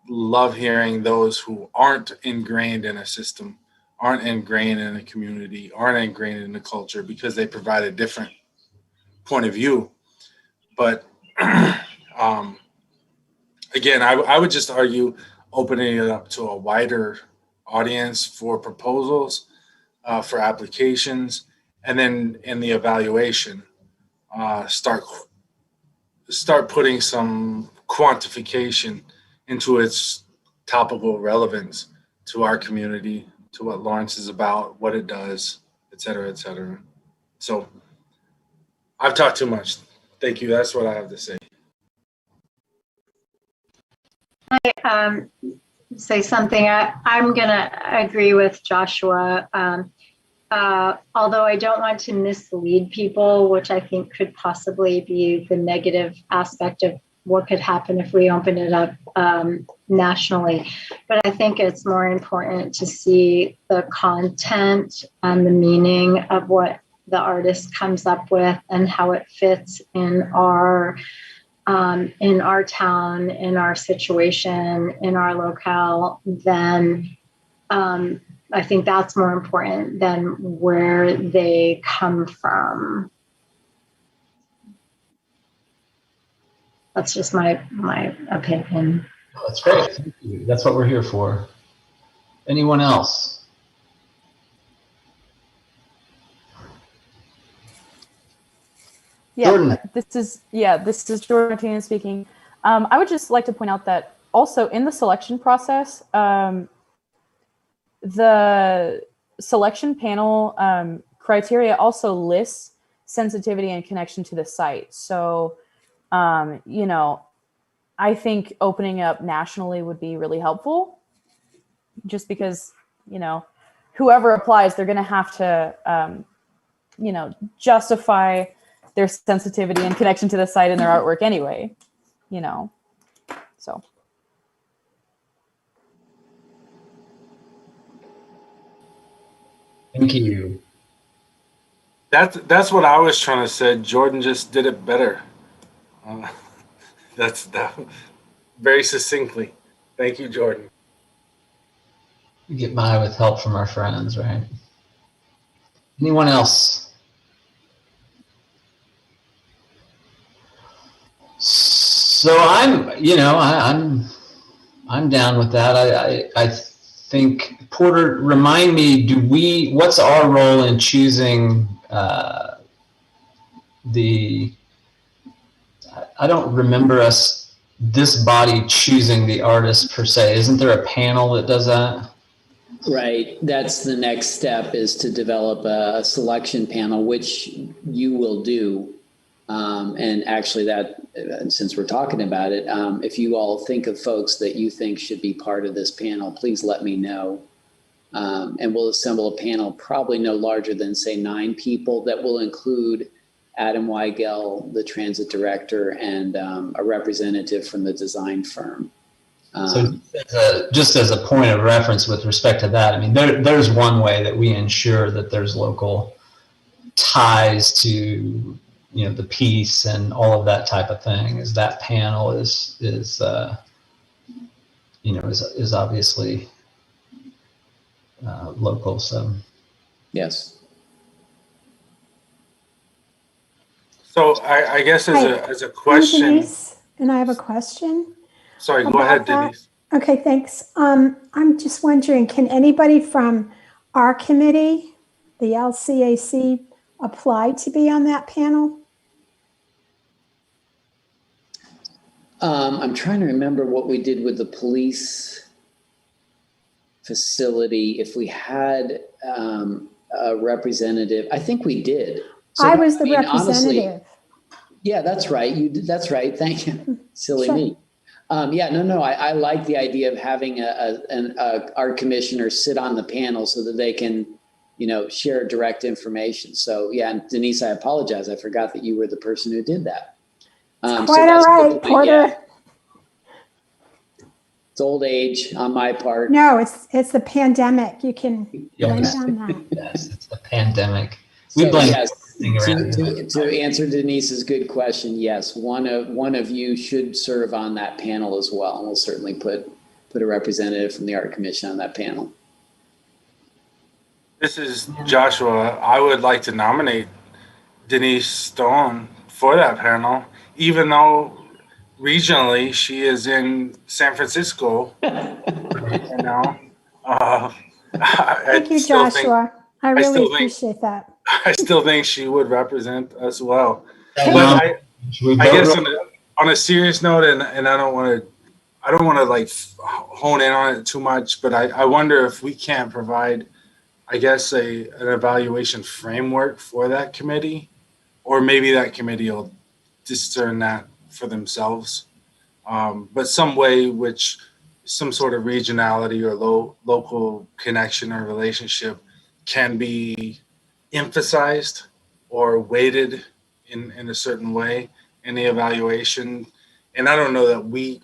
love hearing those who aren't ingrained in a system, aren't ingrained in a community, aren't ingrained in a culture, because they provide a different point of view. But again, I would just argue opening it up to a wider audience for proposals, for applications, and then in the evaluation, start putting some quantification into its topical relevance to our community, to what Lawrence is about, what it does, et cetera, et cetera. So I've talked too much. Thank you. That's what I have to say. I say something. I'm going to agree with Joshua. Although I don't want to mislead people, which I think could possibly be the negative aspect of what could happen if we open it up nationally. But I think it's more important to see the content and the meaning of what the artist comes up with and how it fits in our town, in our situation, in our locale. Then I think that's more important than where they come from. That's just my opinion. Oh, that's great. Thank you. That's what we're here for. Anyone else? Yeah, Jordan. this is Jordan Martinez speaking. I would just like to point out that also in the selection process, the selection panel criteria also lists sensitivity and connection to the site. So, I think opening up nationally would be really helpful, just because, whoever applies, they're going to have to, justify their sensitivity and connection to the site in their artwork anyway, so. Thank you. That's what I was trying to say. Jordan just did it better. That's very succinctly. Thank you, Jordan. We get by with help from our friends, right? Anyone else? So I'm down with that. I think, Porter, remind me, what's our role in choosing I don't remember this body choosing the artist per se. Isn't there a panel that does that? Right. That's the next step, is to develop a selection panel, which you will do. And actually that since we're talking about it, if you all think of folks that you think should be part of this panel, please let me know. And we'll assemble a panel probably no larger than, say, 9 people that will include Adam Weigel, the transit director, and a representative from the design firm. So just as a point of reference with respect to that, I mean, there's one way that we ensure that there's local ties to, the piece and all of that type of thing, is that panel is obviously local. So yes. So I guess as a question. I'm Denise, and I have a question. Sorry, go ahead, that. Denise. Okay, thanks. I'm just wondering, can anybody from our committee, the LCAC, apply to be on that panel? I'm trying to remember what we did with the police facility. If we had a representative, I think we did. So, I was the representative. Honestly, yeah, that's right. You did. That's right. Thank you. Silly Sure. me. I like the idea of having an art commissioner sit on the panel so that they can, share direct information. So yeah, and Denise, I apologize. I forgot that you were the person who did that. Quite all right, Porter. Yeah. It's old age on my part. No, it's the pandemic. You can blame it on that. Yes, it's the pandemic. So yes, to answer Denise's good question, yes, one of you should serve on that panel as well, and we'll certainly put a representative from the Art Commission on that panel. This is Joshua. I would like to nominate Denise Stone for that panel, even though regionally she is in San Francisco right now. Thank you, Joshua. I really appreciate that. I still think she would represent us well. But I guess on a serious note, and I don't want to like hone in on it too much, but I wonder if we can't provide, I guess, an evaluation framework for that committee, or maybe that committee will discern that for themselves. But some way which some sort of regionality or local connection or relationship can be emphasized or weighted in a certain way in the evaluation. And I don't know that we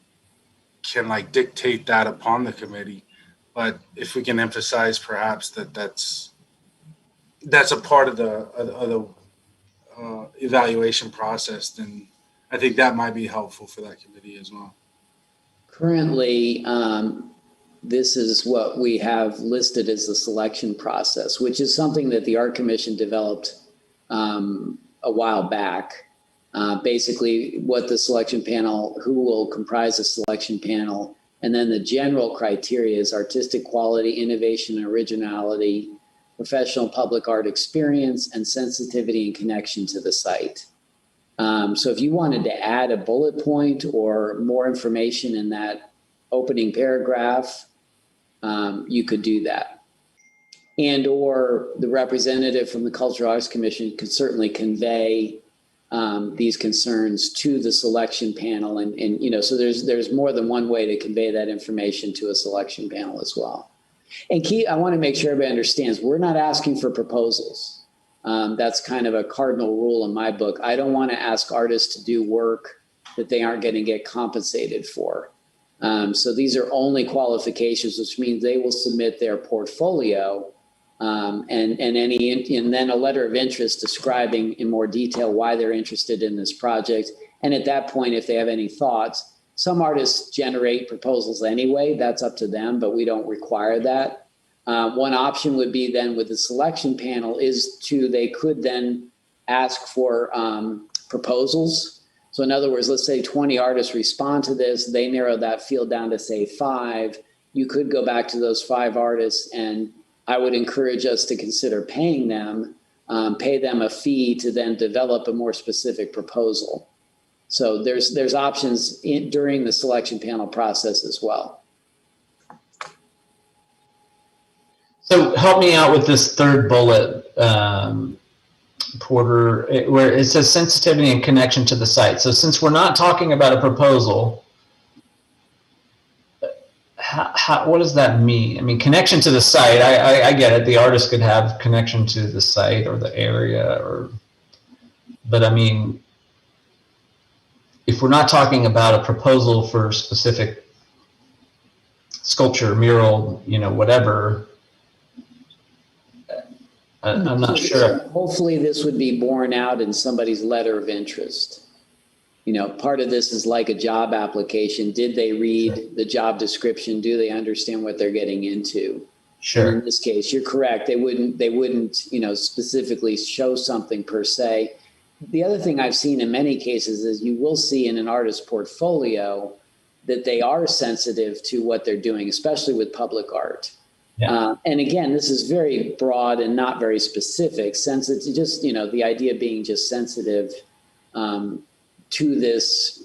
can like dictate that upon the committee, but if we can emphasize perhaps that's a part of the evaluation process, then I think that might be helpful for that committee as well. Currently, this is what we have listed as the selection process, which is something that the Art Commission developed a while back. Basically, what the selection panel, who will comprise the selection panel, and then the general criteria is artistic quality, innovation and originality, professional public art experience, and sensitivity and connection to the site. So if you wanted to add a bullet point or more information in that opening paragraph, you could do that. And or the representative from the Cultural Arts Commission could certainly convey these concerns to the selection panel. And so there's more than one way to convey that information to a selection panel as well. And I want to make sure everybody understands, we're not asking for proposals. That's kind of a cardinal rule in my book. I don't want to ask artists to do work that they aren't going to get compensated for. So these are only qualifications, which means they will submit their portfolio and then a letter of interest describing in more detail why they're interested in this project. And at that point, if they have any thoughts, some artists generate proposals anyway. That's up to them, but we don't require that. One option would be then with the selection panel they could then ask for proposals. So in other words, let's say 20 artists respond to this, they narrow that field down to say 5. You could go back to those 5 artists, and I would encourage us to consider paying them, pay them a fee to then develop a more specific proposal. So there's options during the selection panel process as well. So help me out with this third bullet. Porter, where it says sensitivity and connection to the site. So since we're not talking about a proposal, what does that mean? I mean, connection to the site, I get it. The artist could have connection to the site or the area, but I mean, if we're not talking about a proposal for a specific sculpture, mural, whatever, I'm not sure. Hopefully this would be borne out in somebody's letter of interest. Part of this is like a job application. Did they read the job description? Do they understand what they're getting into? Sure. And in this case, you're correct. They wouldn't, specifically show something per se. The other thing I've seen in many cases is you will see in an artist's portfolio that they are sensitive to what they're doing, especially with public art. Yeah. And again, this is very broad and not very specific, since it's just, the idea being just sensitive to this,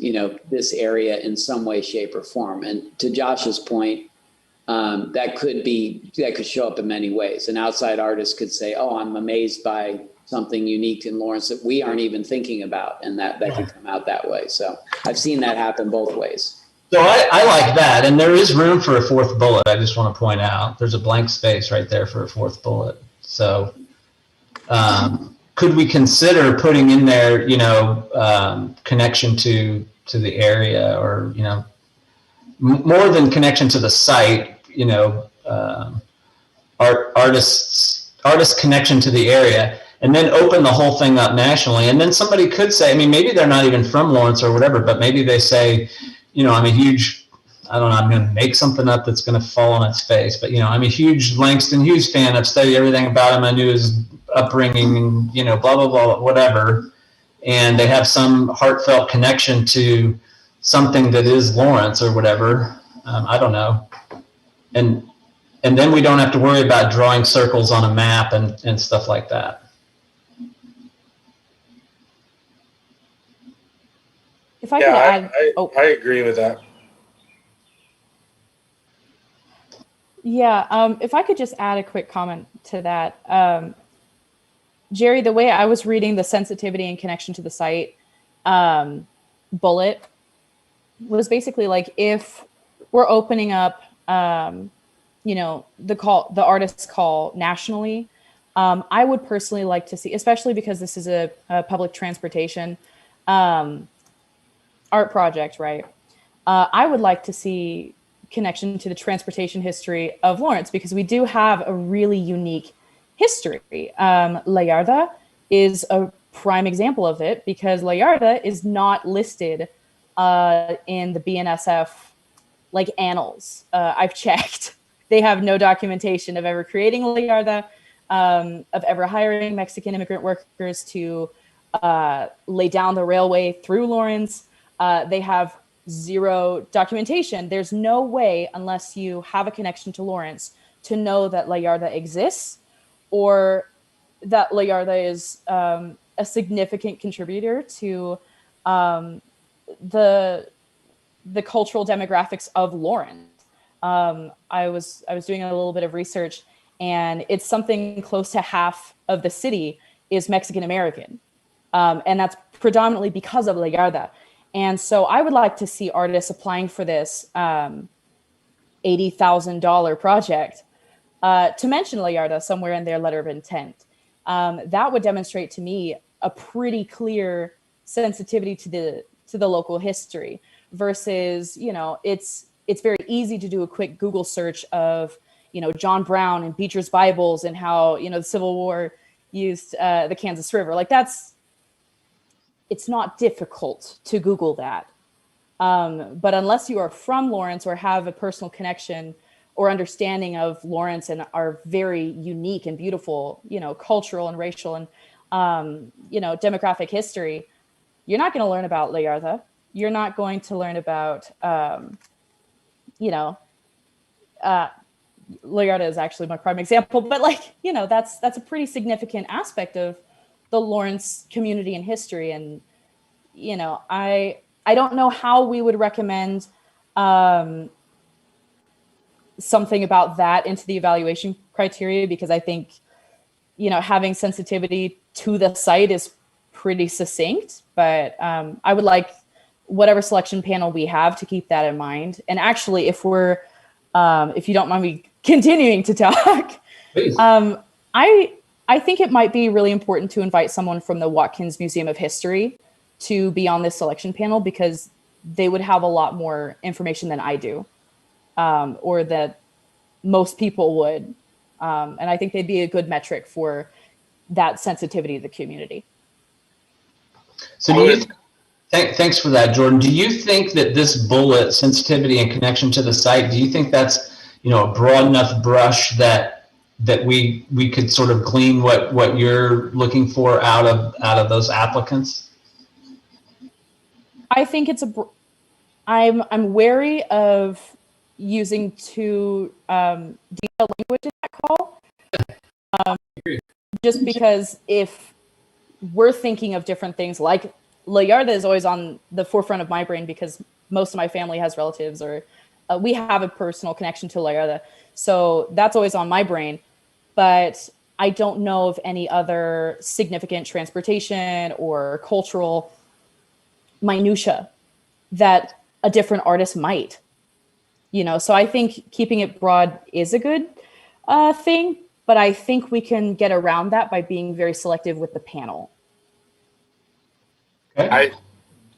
this area in some way, shape, or form. And to Josh's point, that could show up in many ways. An outside artist could say, "Oh, I'm amazed by something unique in Lawrence that we aren't even thinking about," and that could come out that way. So I've seen that happen both ways. So I like that, and there is room for a fourth bullet. I just want to point out there's a blank space right there for a fourth bullet. So could we consider putting in there, connection to the area, or more than connection to the site, artists' connection to the area, and then open the whole thing up nationally. And then somebody could say, I mean, maybe they're not even from Lawrence or whatever, but maybe they say, I'm a huge, I don't know, I'm going to make something up that's going to fall on its face, but, I'm a huge Langston Hughes fan. I've studied everything about him. I knew his upbringing and, blah, blah, blah, whatever. And they have some heartfelt connection to something that is Lawrence or whatever. I don't know. And then we don't have to worry about drawing circles on a map and stuff like that. If I could add, I agree with that. Yeah, if I could just add a quick comment to that. Jerry, the way I was reading the sensitivity and connection to the site bullet was basically like, if we're opening up, the artist's call nationally, I would personally like to see, especially because this is a public transportation art project, right? I would like to see connection to the transportation history of Lawrence, because we do have a really unique history. La Yarda is a prime example of it, because La Yarda is not listed in the BNSF annals. I've checked. They have no documentation of ever creating La Yarda, of ever hiring Mexican immigrant workers to lay down the railway through Lawrence. They have zero documentation. There's no way, unless you have a connection to Lawrence, to know that La Yarda exists, or that La Yarda is a significant contributor to the cultural demographics of Lawrence. I was doing a little bit of research, and it's something close to half of the city is Mexican American, and that's predominantly because of La Yarda. And so I would like to see artists applying for this $80,000 project to mention La Yarda somewhere in their letter of intent. That would demonstrate to me a pretty clear sensitivity to the local history, versus, it's very easy to do a quick Google search of, John Brown and Beecher's Bibles and how, the Civil War used the Kansas River. It's not difficult to Google that. But unless you are from Lawrence or have a personal connection or understanding of Lawrence and our very unique and beautiful, cultural and racial and, demographic history, you're not going to learn about La Yarda. You're not going to learn about, La Yarda is actually my prime example, but that's a pretty significant aspect of the Lawrence community and history. And, I don't know how we would recommend something about that into the evaluation criteria, because I think having sensitivity to the site is pretty succinct, but I would like whatever selection panel we have to keep that in mind. And actually, if you don't mind me continuing to talk, I think it might be really important to invite someone from the Watkins Museum of History to be on this selection panel, because they would have a lot more information than I do, or that most people would. And I think they'd be a good metric for that sensitivity of the community. So thanks for that, Jordan. Do you think that this bullet, sensitivity and connection to the site, do you think that's, a broad enough brush that we could sort of glean what you're looking for out of those applicants? I think I'm wary of using too detailed language in that call, just because if we're thinking of different things, like La Yarda is always on the forefront of my brain because most of my family has relatives, or we have a personal connection to La Yarda, so that's always on my brain. But I don't know of any other significant transportation or cultural minutia that a different artist might, so I think keeping it broad is a good thing, but I think we can get around that by being very selective with the panel.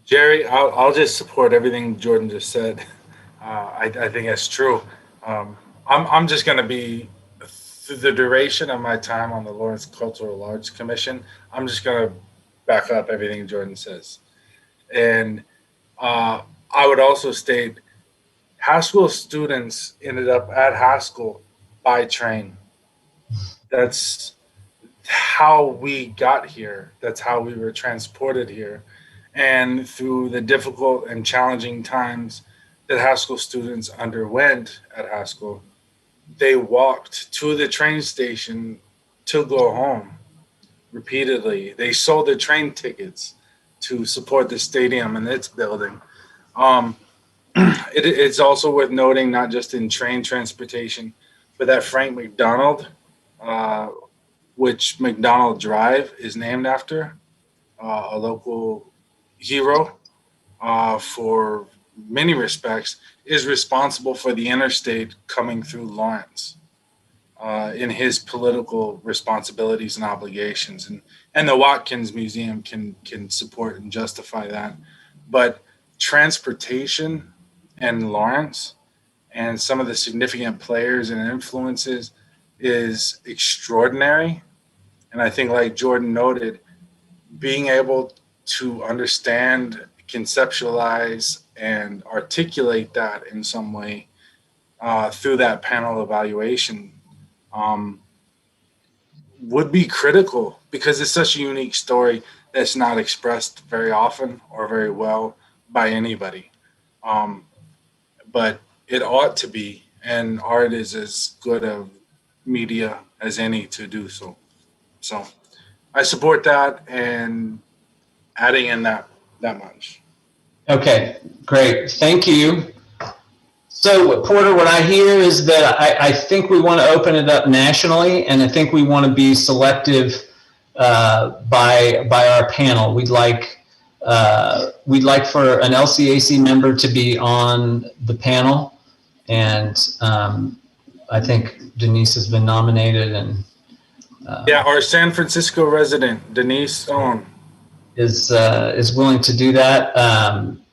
Jerry, I'll just support everything Jordan just said. I think that's true. I'm just going to be, through the duration of my time on the Lawrence Cultural Arts Commission, I'm just going to back up everything Jordan says. And I would also state, Haskell students ended up at Haskell by train. That's how we got here. That's how we were transported here. And through the difficult and challenging times that Haskell students underwent at Haskell, they walked to the train station to go home repeatedly. They sold their train tickets to support the stadium and its building. It's also worth noting, not just in train transportation, but that Frank McDonald, which McDonald Drive is named after, a local hero for many respects, is responsible for the interstate coming through Lawrence in his political responsibilities and obligations. And the Watkins Museum can support and justify that. But transportation and Lawrence and some of the significant players and influences is extraordinary. And I think, like Jordan noted, being able to understand, conceptualize, and articulate that in some way through that panel evaluation would be critical, because it's such a unique story that's not expressed very often or very well by anybody. But it ought to be, and art is as good a media as any to do so. So I support that, and adding in that much. Okay, great. Thank you. So, Porter, what I hear is that I think we want to open it up nationally, and I think we want to be selective by our panel. We'd like for an LCAC member to be on the panel, and I think Denise has been nominated, and our San Francisco resident Denise Owen is willing to do that.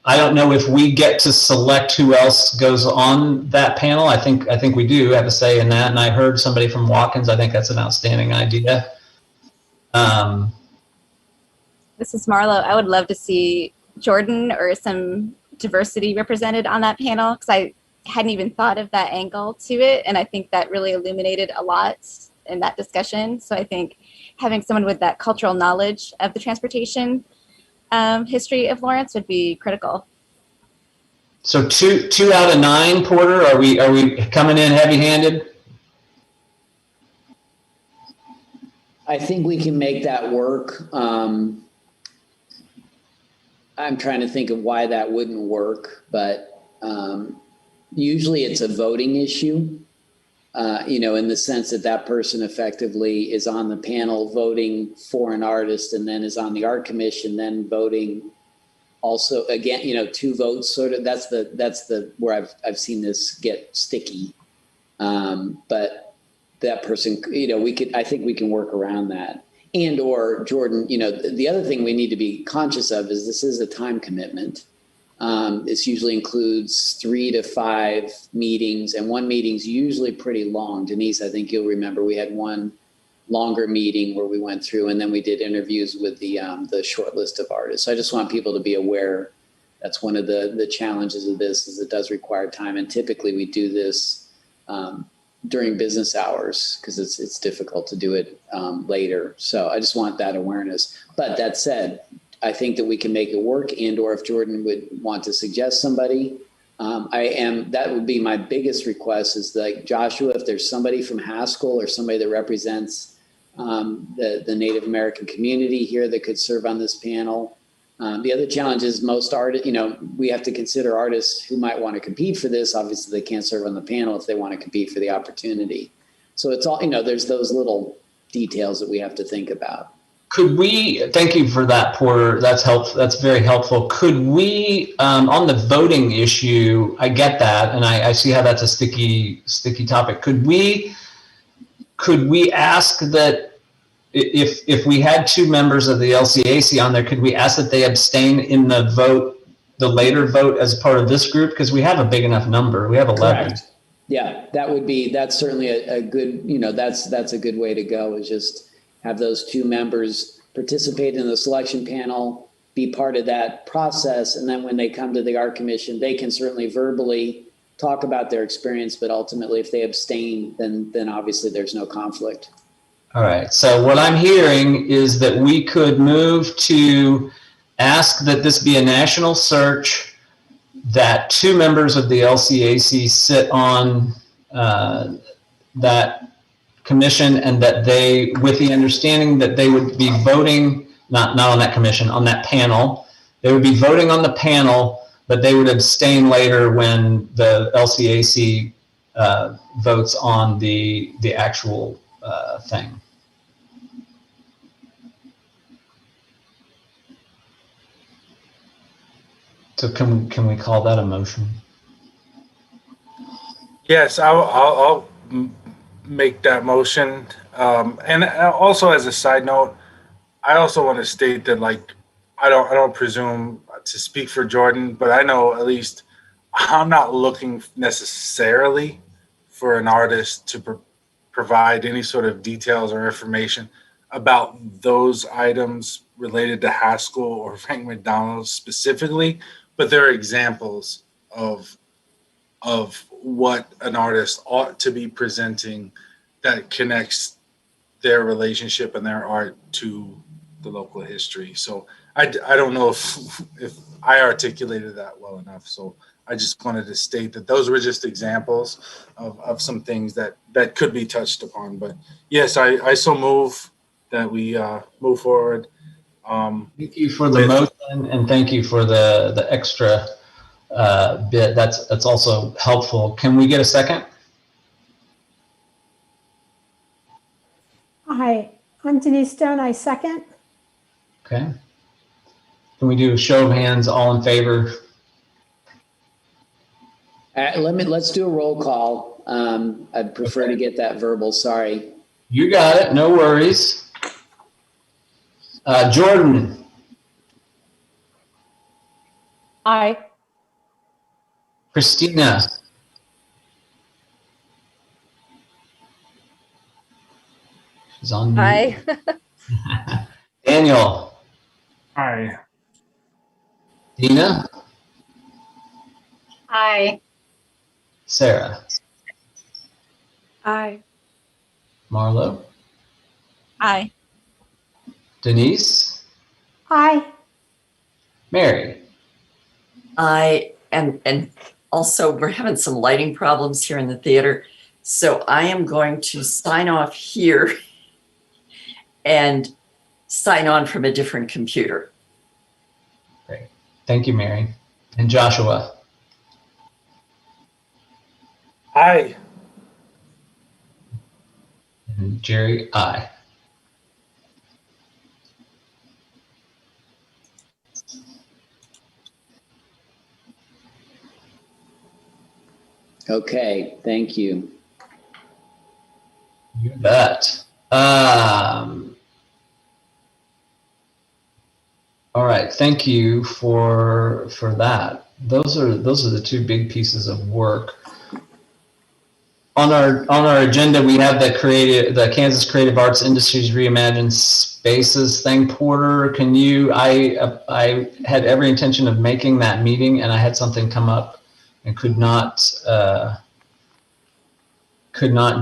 I don't know if we get to select who else goes on that panel. I think we do have a say in that, and I heard somebody from Watkins. I think that's an outstanding idea. This is Marlo. I would love to see Jordan or some diversity represented on that panel, because I hadn't even thought of that angle to it, and I think that really illuminated a lot in that discussion. So I think having someone with that cultural knowledge of the transportation history of Lawrence would be critical. So two out of 9, Porter. Are we coming in heavy-handed? I think we can make that work. I'm trying to think of why that wouldn't work, but usually it's a voting issue. in the sense that that person effectively is on the panel voting for an artist and then is on the art commission, then voting also again, 2 votes sort of. That's the where I've seen this get sticky. But that person, I think we can work around that. And or Jordan, the other thing we need to be conscious of is this is a time commitment. This usually includes 3 to 5 meetings, and one meeting's usually pretty long. Denise, I think you'll remember we had one longer meeting where we went through, and then we did interviews with the short list of artists. So I just want people to be aware that's one of the challenges of this is it does require time, and typically we do this during business hours because it's difficult to do it later. So I just want that awareness. But that said, I think that we can make it work, and or if Jordan would want to suggest somebody, that would be my biggest request is like Joshua, if there's somebody from Haskell or somebody that represents the Native American community here that could serve on this panel. The other challenge is most artists, we have to consider artists who might want to compete for this. Obviously they can't serve on the panel if they want to compete for the opportunity. So it's all, there's those little details that we have to think about. Could we, thank you for that, Porter. That's helpful. That's very helpful. Could we, on the voting issue, I get that, and I see how that's a sticky topic. Could we ask that if we had 2 members of the LCAC on there, could we ask that they abstain in the vote, the later vote as part of this group? Because we have a big enough number. We have 11. Correct. Yeah, that's certainly a good, that's a good way to go, is just have those 2 members participate in the selection panel, be part of that process. And then when they come to the art commission, they can certainly verbally talk about their experience, but ultimately if they abstain, then obviously there's no conflict. All right, so what I'm hearing is that we could move to ask that this be a national search, that 2 members of the LCAC sit on that commission, and that they, with the understanding that they would be voting, not on that commission, on that panel, they would be voting on the panel, but they would abstain later when the LCAC votes on the actual thing. So can we call that a motion? Yes, I'll make that motion. And also as a side note, I also want to state that I don't presume to speak for Jordan, but I know at least I'm not looking necessarily for an artist to provide any sort of details or information about those items related to Haskell or Frank McDonald specifically, but they're examples of what an artist ought to be presenting that connects their relationship and their art to the local history. So I don't know if I articulated that well enough. So I just wanted to state that those were just examples of some things that could be touched upon. But yes, I so move that we move forward. Thank you for the motion, and thank you for the extra bit. That's also helpful. Can we get a second? Hi, I'm Denise Stone. I second. Okay. Can we do a show of hands, all in favor? Let's do a roll call. I'd prefer to get that verbal, sorry. You got it, no worries. Jordan. Aye. Christina. She's on mute. Hi. Daniel. Aye. Dina. Aye. Sarah. Aye. Marlo. Aye. Denise. Hi. Mary. And also we're having some lighting problems here in the theater. So I am going to sign off here and sign on from a different computer. Great. Thank you, Mary. And Joshua. Aye. Jerry, aye. Okay, thank you. You bet. All right, thank you for that. Those are the two big pieces of work. On our agenda, we have the Kansas Creative Arts Industries Reimagined Spaces thing. Porter, can you? I had every intention of making that meeting, and I had something come up and could not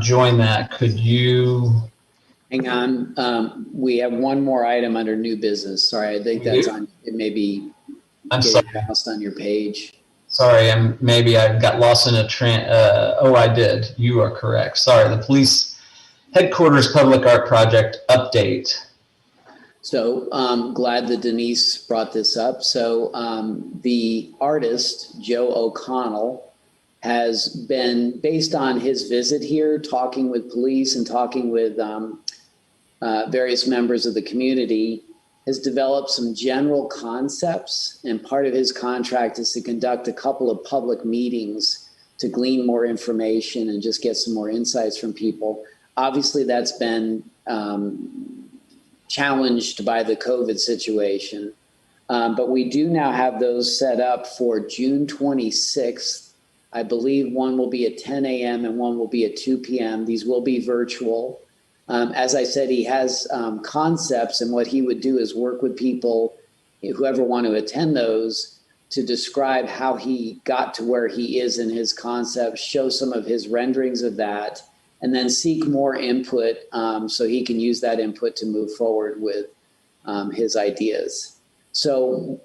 join that. Could you? Hang on. We have one more item under new business. Sorry, I think that's on. It may be getting lost on your page. Sorry, maybe I got lost in a oh, I did. You are correct. Sorry, the police headquarters public art project update. So glad that Denise brought this up. So the artist, Joe O'Connell, has been, based on his visit here, talking with police and talking with various members of the community, has developed some general concepts, and part of his contract is to conduct a couple of public meetings to glean more information and just get some more insights from people. Obviously, that's been challenged by the COVID situation, but we do now have those set up for June 26th. I believe one will be at 10 a.m. and one will be at 2 p.m. These will be virtual. As I said, he has concepts, and what he would do is work with people, whoever want to attend those, to describe how he got to where he is in his concept, show some of his renderings of that, and then seek more input so he can use that input to move forward with his ideas. So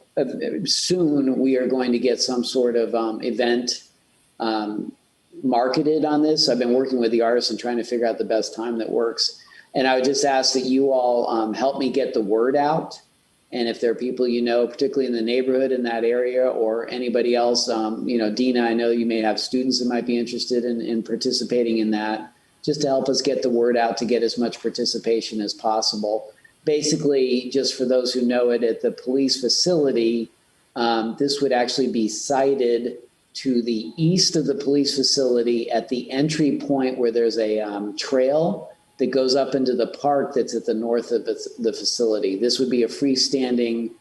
soon we are going to get some sort of event marketed on this. I've been working with the artists and trying to figure out the best time that works. And I would just ask that you all help me get the word out. And if there are people you know, particularly in the neighborhood in that area, or anybody else, Dina, I know you may have students that might be interested in participating in that, just to help us get the word out to get as much participation as possible. Basically, just for those who know it, at the police facility, this would actually be sited to the east of the police facility at the entry point where there's a trail that goes up into the park that's at the north of the facility. This would be a freestanding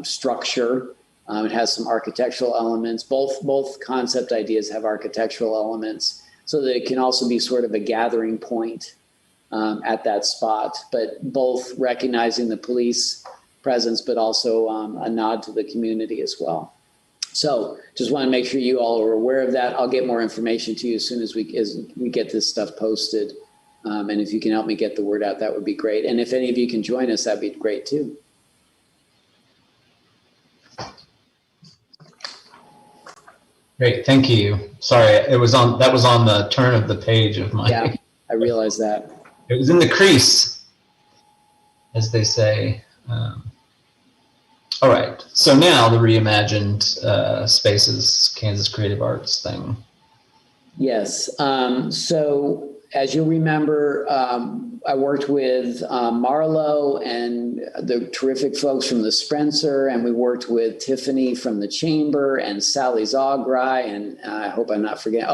structure. It has some architectural elements. Both concept ideas have architectural elements, so that it can also be sort of a gathering point at that spot, but both recognizing the police presence, but also a nod to the community as well. So just want to make sure you all are aware of that. I'll get more information to you as soon as we get this stuff posted. And if you can help me get the word out, that would be great. And if any of you can join us, that'd be great too. Great, thank you. Sorry, that was on the turn of the page of my. Yeah, I realize that. It was in the crease, as they say. All right, so now the Reimagined Spaces Kansas Creative Arts thing. Yes, so as you'll remember, I worked with Marlo and the terrific folks from the Spencer, and we worked with Tiffany from the Chamber and Sally Zograi, and I hope I'm not forgetting,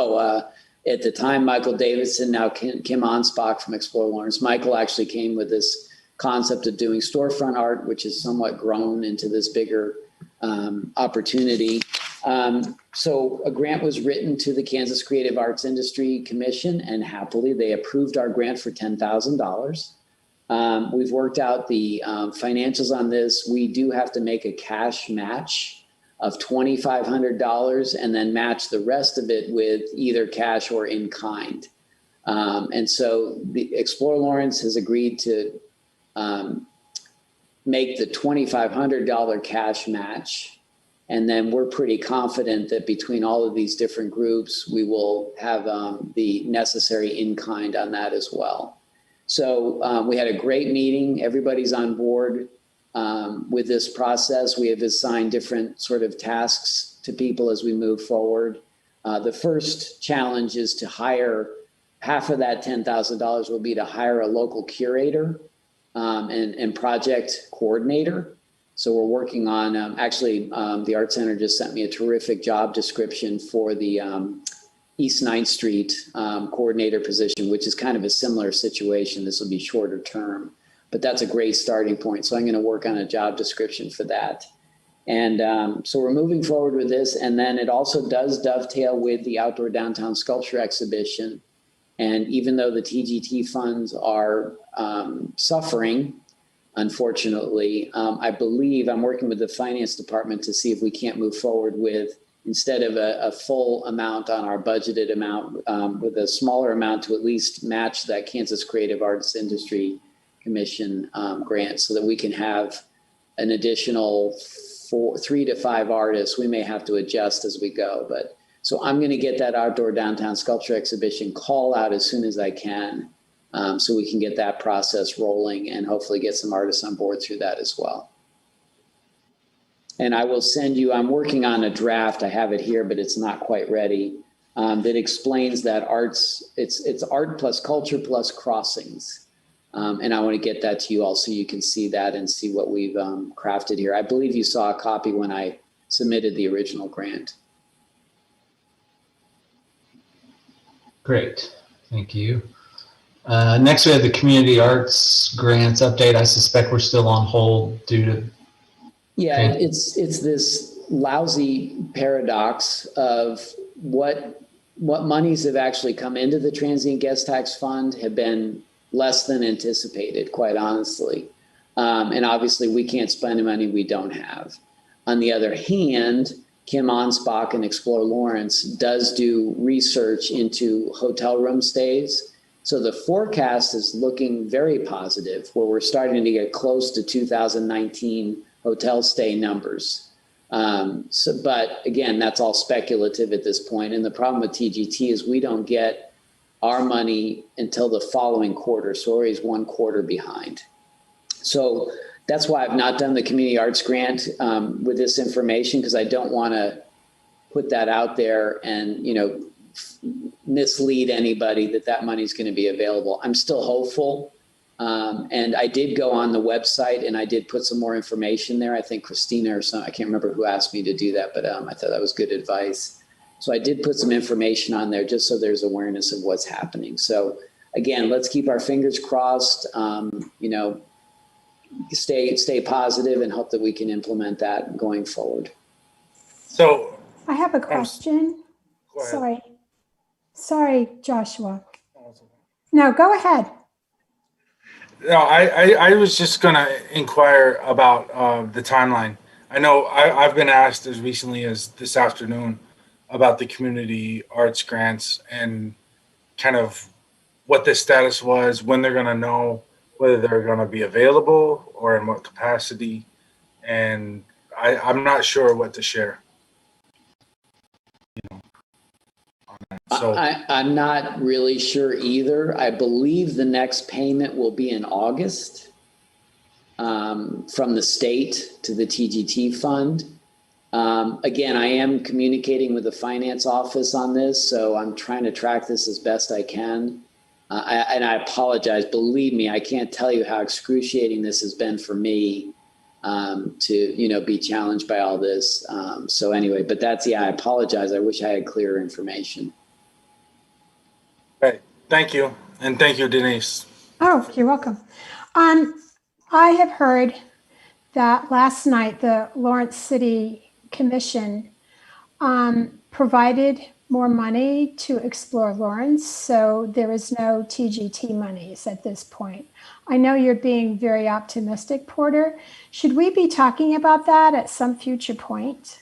at the time, Michael Davidson, now Kim Onspach from Explore Lawrence. Michael actually came with this concept of doing storefront art, which has somewhat grown into this bigger opportunity. So a grant was written to the Kansas Creative Arts Industry Commission, and happily they approved our grant for $10,000. We've worked out the financials on this. We do have to make a cash match of $2,500 and then match the rest of it with either cash or in kind. And so the Explore Lawrence has agreed to make the $2,500 cash match. And then we're pretty confident that between all of these different groups, we will have the necessary in-kind on that as well. So we had a great meeting. Everybody's on board with this process. We have assigned different sort of tasks to people as we move forward. The first challenge is to hire half of that $10,000 will be to hire a local curator and project coordinator. So we're working on, the Art Center just sent me a terrific job description for the East 9th Street coordinator position, which is kind of a similar situation. This will be shorter term, but that's a great starting point. So I'm going to work on a job description for that. And so we're moving forward with this. And then it also does dovetail with the outdoor downtown sculpture exhibition. And even though the TGT funds are suffering, unfortunately, I believe I'm working with the finance department to see if we can't move forward with, instead of a full amount on our budgeted amount, with a smaller amount to at least match that Kansas Creative Arts Industry Commission grant, so that we can have an additional 3 to 5 artists. We may have to adjust as we go, but so I'm going to get that outdoor downtown sculpture exhibition call out as soon as I can, so we can get that process rolling and hopefully get some artists on board through that as well. And I will send you, I'm working on a draft, I have it here, but it's not quite ready, that explains that it's art plus culture plus crossings. And I want to get that to you all so you can see that and see what we've crafted here. I believe you saw a copy when I submitted the original grant. Great, thank you. Next, we have the community arts grants update. I suspect we're still on hold due to. Yeah, it's this lousy paradox of what monies have actually come into the transient guest tax fund have been less than anticipated, quite honestly. And obviously we can't spend the money we don't have. On the other hand, Kim Ansbach and Explore Lawrence does do research into hotel room stays. So the forecast is looking very positive, where we're starting to get close to 2019 hotel stay numbers. But again, that's all speculative at this point. And the problem with TGT is we don't get our money until the following quarter. So we're always 1 quarter behind. So that's why I've not done the community arts grant with this information, because I don't want to put that out there and, mislead anybody that money is going to be available. I'm still hopeful. And I did go on the website and I did put some more information there. I think Christina or I can't remember who asked me to do that, but I thought that was good advice. So I did put some information on there just so there's awareness of what's happening. So again, let's keep our fingers crossed, stay positive and hope that we can implement that going forward. So I have a question. Sorry, Joshua. No, go ahead. No, I was just going to inquire about the timeline. I know I've been asked as recently as this afternoon about the community arts grants and kind of what the status was, when they're going to know whether they're going to be available or in what capacity. And I'm not sure what to share. So I'm not really sure either. I believe the next payment will be in August from the state to the TGT fund. Again, I am communicating with the finance office on this, so I'm trying to track this as best I can. And I apologize. Believe me, I can't tell you how excruciating this has been for me to be challenged by all this. So anyway, but I apologize. I wish I had clearer information. Right. Thank you. And thank you, Denise. Oh, you're welcome. I have heard that last night the Lawrence City Commission provided more money to Explore Lawrence, so there is no TGT monies at this point. I know you're being very optimistic, Porter. Should we be talking about that at some future point?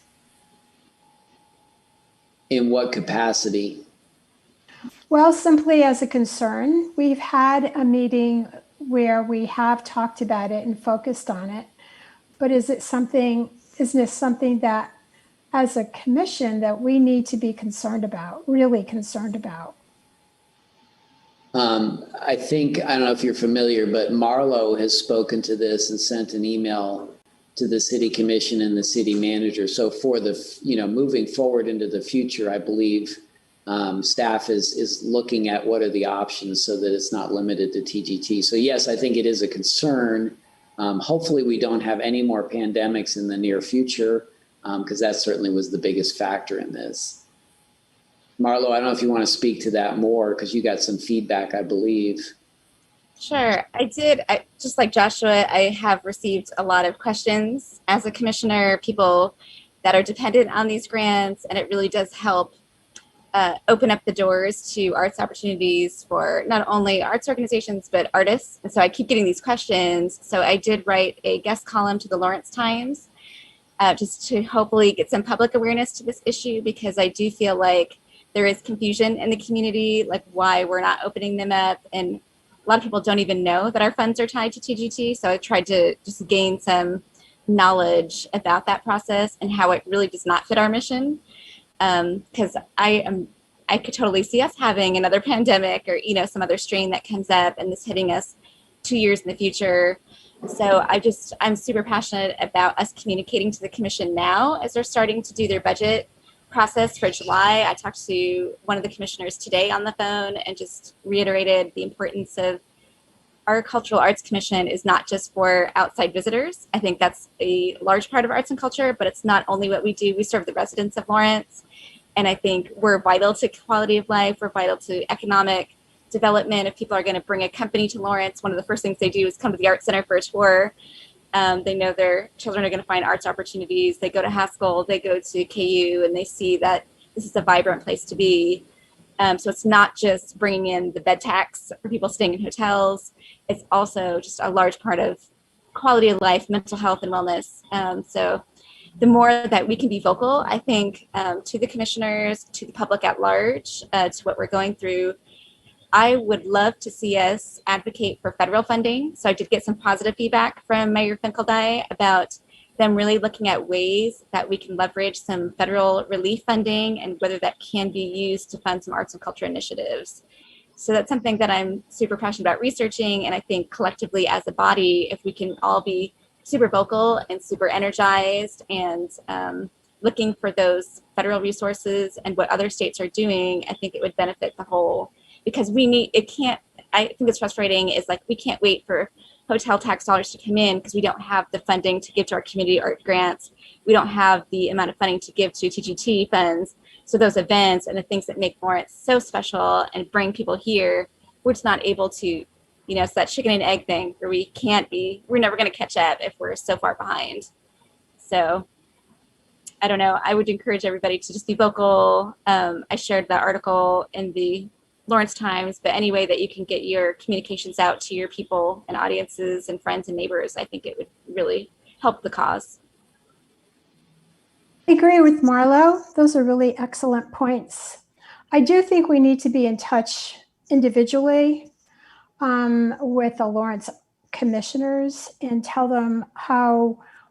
In what capacity? Well, simply as a concern. We've had a meeting where we have talked about it and focused on it, but isn't this something that as a commission that we need to be concerned about, really concerned about? I don't know if you're familiar, but Marlo has spoken to this and sent an email to the city commission and the city manager. So for the, moving forward into the future, I believe staff is looking at what are the options so that it's not limited to TGT. So yes, I think it is a concern. Hopefully we don't have any more pandemics in the near future, because that certainly was the biggest factor in this. Marlo, I don't know if you want to speak to that more, because you got some feedback, I believe. Sure, I did. Just like Joshua, I have received a lot of questions as a commissioner, people that are dependent on these grants, and it really does help open up the doors to arts opportunities for not only arts organizations, but artists. And so I keep getting these questions. So I did write a guest column to the Lawrence Times just to hopefully get some public awareness to this issue, because I do feel like there is confusion in the community, like why we're not opening them up. And a lot of people don't even know that our funds are tied to TGT. So I tried to just gain some knowledge about that process and how it really does not fit our mission. Because I could totally see us having another pandemic or, you know, some other strain that comes up and this hitting us 2 years in the future. So I'm super passionate about us communicating to the commission now as they're starting to do their budget process for July. I talked to one of the commissioners today on the phone and just reiterated the importance of our Cultural Arts Commission is not just for outside visitors. I think that's a large part of arts and culture, but it's not only what we do. We serve the residents of Lawrence. And I think we're vital to quality of life. We're vital to economic development. If people are going to bring a company to Lawrence, one of the first things they do is come to the Art Center for a tour. They know their children are going to find arts opportunities. They go to Haskell, they go to KU, and they see that this is a vibrant place to be. So it's not just bringing in the bed tax for people staying in hotels. It's also just a large part of quality of life, mental health, and wellness. So the more that we can be vocal, I think, to the commissioners, to the public at large, to what we're going through, I would love to see us advocate for federal funding. So I did get some positive feedback from Mayor Finkeldei about them really looking at ways that we can leverage some federal relief funding and whether that can be used to fund some arts and culture initiatives. So that's something that I'm super passionate about researching. And I think collectively as a body, if we can all be super vocal and super energized and looking for those federal resources and what other states are doing, I think it would benefit the whole. Because I think it's frustrating is like we can't wait for hotel tax dollars to come in because we don't have the funding to give to our community art grants. We don't have the amount of funding to give to TGT funds. So those events and the things that make Lawrence so special and bring people here, we're just not able to, you know, it's that chicken and egg thing where we're never going to catch up if we're so far behind. So I don't know. I would encourage everybody to just be vocal. I shared that article in the Lawrence Times, but any way that you can get your communications out to your people and audiences and friends and neighbors, I think it would really help the cause. I agree with Marlo. Those are really excellent points. I do think we need to be in touch individually with the Lawrence commissioners and tell them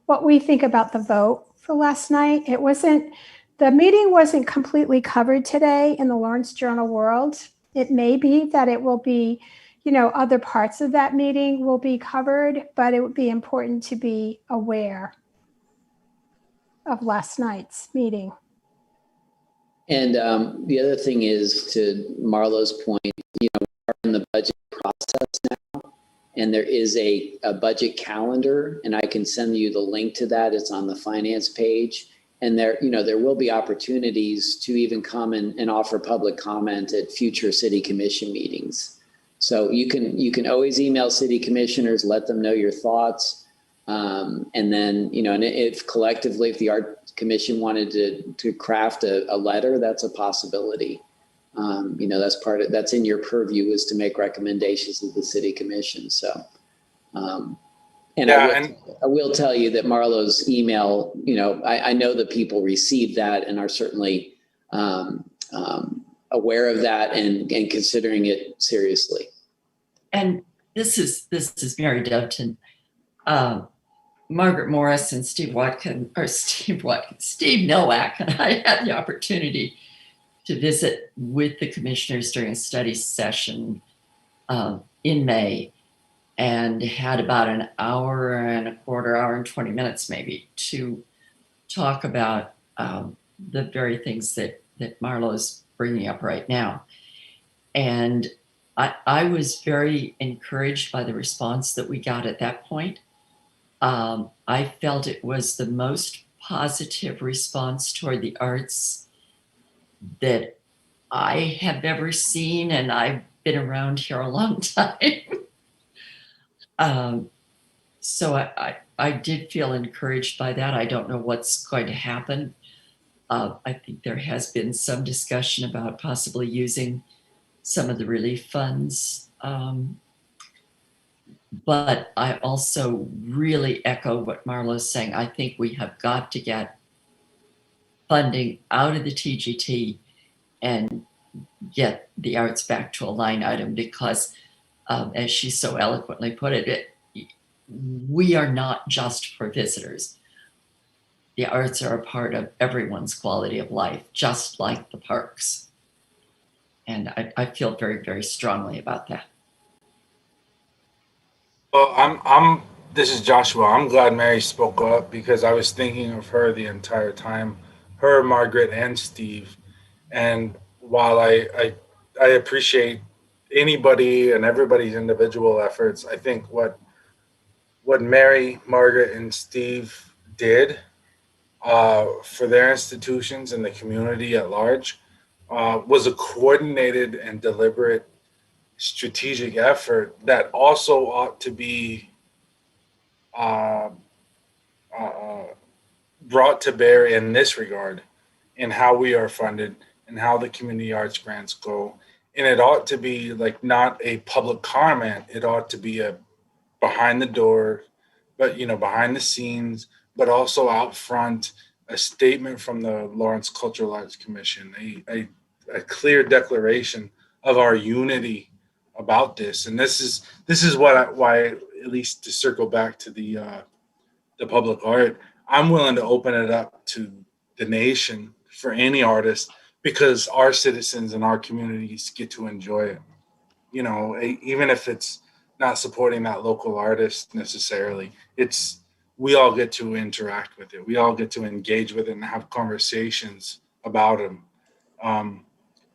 what we think about the vote for last night. The meeting wasn't completely covered today in the Lawrence Journal World. It may be that it will be, you know, other parts of that meeting will be covered, but it would be important to be aware of last night's meeting. And the other thing is, to Marlo's point, you know, we're in the budget process now, and there is a budget calendar, and I can send you the link to that. It's on the finance page. And there will be opportunities to even come and offer public comment at future city commission meetings. So you can always email city commissioners, let them know your thoughts. And then, you know, and if collectively, if the art commission wanted to craft a letter, that's a possibility. You know, that's in your purview, is to make recommendations to the city commission. So, and I will tell you that Marlo's email, you know, I know that people received that and are certainly aware of that and considering it seriously. And this is Mary Doveton. Margaret Morris and Steve Nowak and I had the opportunity to visit with the commissioners during a study session in May, and had about an hour and 20 minutes maybe to talk about the very things that Marlo's bringing up right now. And I was very encouraged by the response that we got at that point. I felt it was the most positive response toward the arts that I have ever seen, and I've been around here a long time. So I did feel encouraged by that. I don't know what's going to happen. I think there has been some discussion about possibly using some of the relief funds. But I also really echo what Marlo's saying. I think we have got to get funding out of the TGT and get the arts back to a line item because, as she so eloquently put it, we are not just for visitors. The arts are a part of everyone's quality of life, just like the parks. And I feel very, very strongly about that. Well, this is Joshua. I'm glad Mary spoke up because I was thinking of her the entire time, her, Margaret, and Steve. And while I appreciate anybody and everybody's individual efforts, I think what Mary, Margaret, and Steve did for their institutions and the community at large was a coordinated and deliberate strategic effort that also ought to be brought to bear in this regard, in how we are funded and how the community arts grants go. And it ought to be like not a public comment. It ought to be a behind the door, but behind the scenes, but also out front, a statement from the Lawrence Cultural Arts Commission, a clear declaration of our unity about this. And this is why, at least to circle back to the public art, I'm willing to open it up to the nation for any artist because our citizens and our communities get to enjoy it. Even if it's not supporting that local artist necessarily, we all get to interact with it. We all get to engage with it and have conversations about them.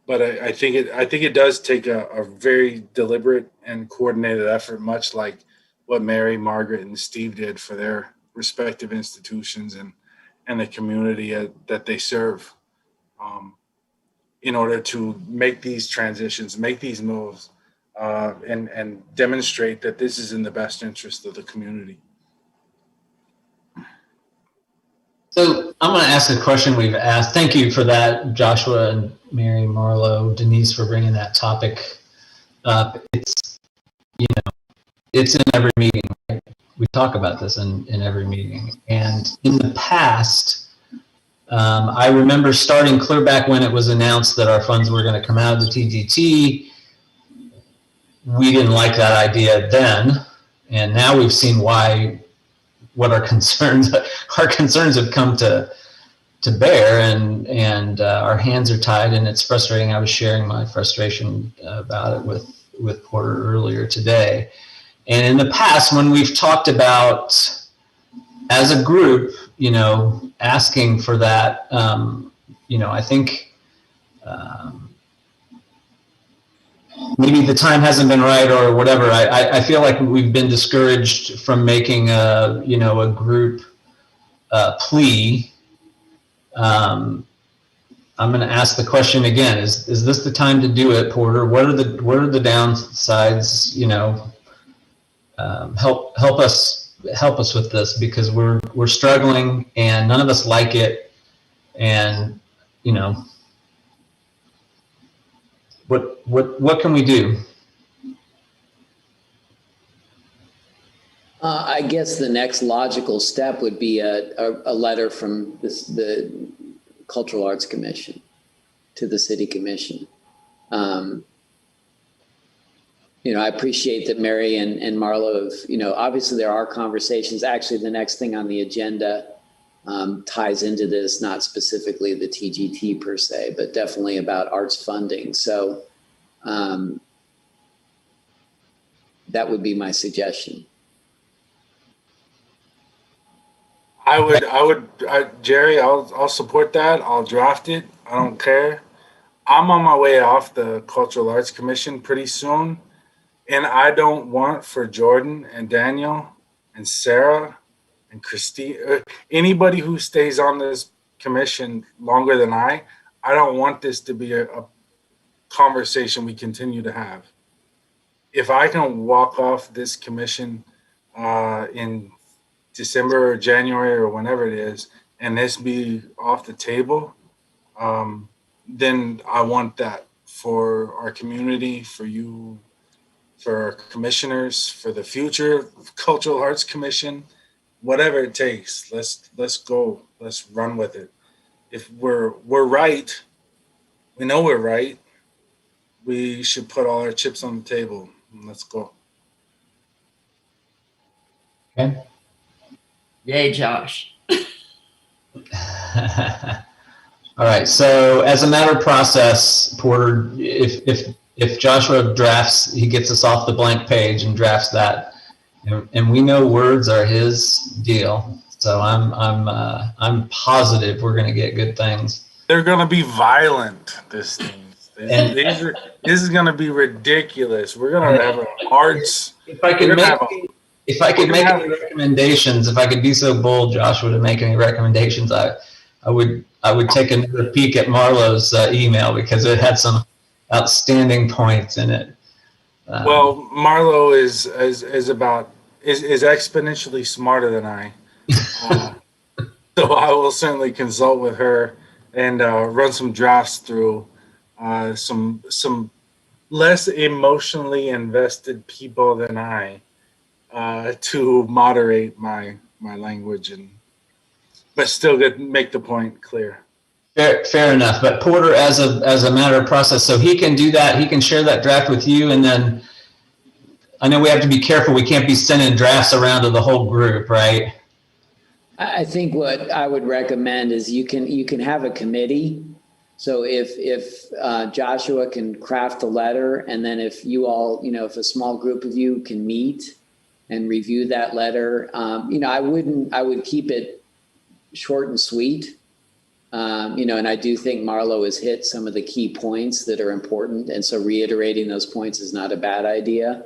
But I think it does take a very deliberate and coordinated effort, much like what Mary, Margaret, and Steve did for their respective institutions and the community that they serve, in order to make these transitions, make these moves, and demonstrate that this is in the best interest of the community. So I'm going to ask a question we've asked. Thank you for that, Joshua and Mary, Marlo, Denise, for bringing that topic up. It's in every meeting, right? We talk about this in every meeting. And in the past, I remember starting clear back when it was announced that our funds were going to come out of the TGT. We didn't like that idea then. And now we've seen what our concerns have come to bear, and our hands are tied, and it's frustrating. I was sharing my frustration about it with Porter earlier today. And in the past, when we've talked about, as a group, asking for that, I think maybe the time hasn't been right or whatever. I feel like we've been discouraged from making a group plea. I'm going to ask the question again: Is this the time to do it, Porter? What are the downsides? Help us with this, because we're struggling and none of us like it, and what can we do? I guess the next logical step would be a letter from the Cultural Arts Commission to the City Commission. I appreciate that Mary and Marlo have, obviously there are conversations. Actually, the next thing on the agenda ties into this, not specifically the TGT per se, but definitely about arts funding. So that would be my suggestion. Jerry, I'll support that. I'll draft it. I don't care. I'm on my way off the Cultural Arts Commission pretty soon. And I don't want for Jordan and Daniel and Sarah and Christine, anybody who stays on this commission longer than I don't want this to be a conversation we continue to have. If I can walk off this commission in December or January or whenever it is, and this be off the table, then I want that for our community, for you, for our commissioners, for the future Cultural Arts Commission, whatever it takes. Let's go. Let's run with it. If we're right, we know we're right. We should put all our chips on the table. Let's go. Okay. Yay, Josh. All right. So as a matter of process, Porter, if Joshua drafts, he gets us off the blank page and drafts that, and we know words are his deal. So I'm positive we're going to get good things. They're going to be violent. This is going to be ridiculous. We're going to have hearts. If I could make any recommendations, if I could be so bold, Joshua, to make any recommendations, I would take another peek at Marlo's email because it had some outstanding points in it. Well, Marlo is exponentially smarter than I, so I will certainly consult with her and run some drafts through some less emotionally invested people than I to moderate my language but still make the point clear. Fair enough. But Porter, as a matter of process, so he can do that. He can share that draft with you, and then I know we have to be careful. We can't be sending drafts around to the whole group, right? I think what I would recommend is you can have a committee. So if Joshua can craft a letter, and then if you all, if a small group of you can meet and review that letter, I would keep it short and sweet. And I do think Marlo has hit some of the key points that are important. And so reiterating those points is not a bad idea.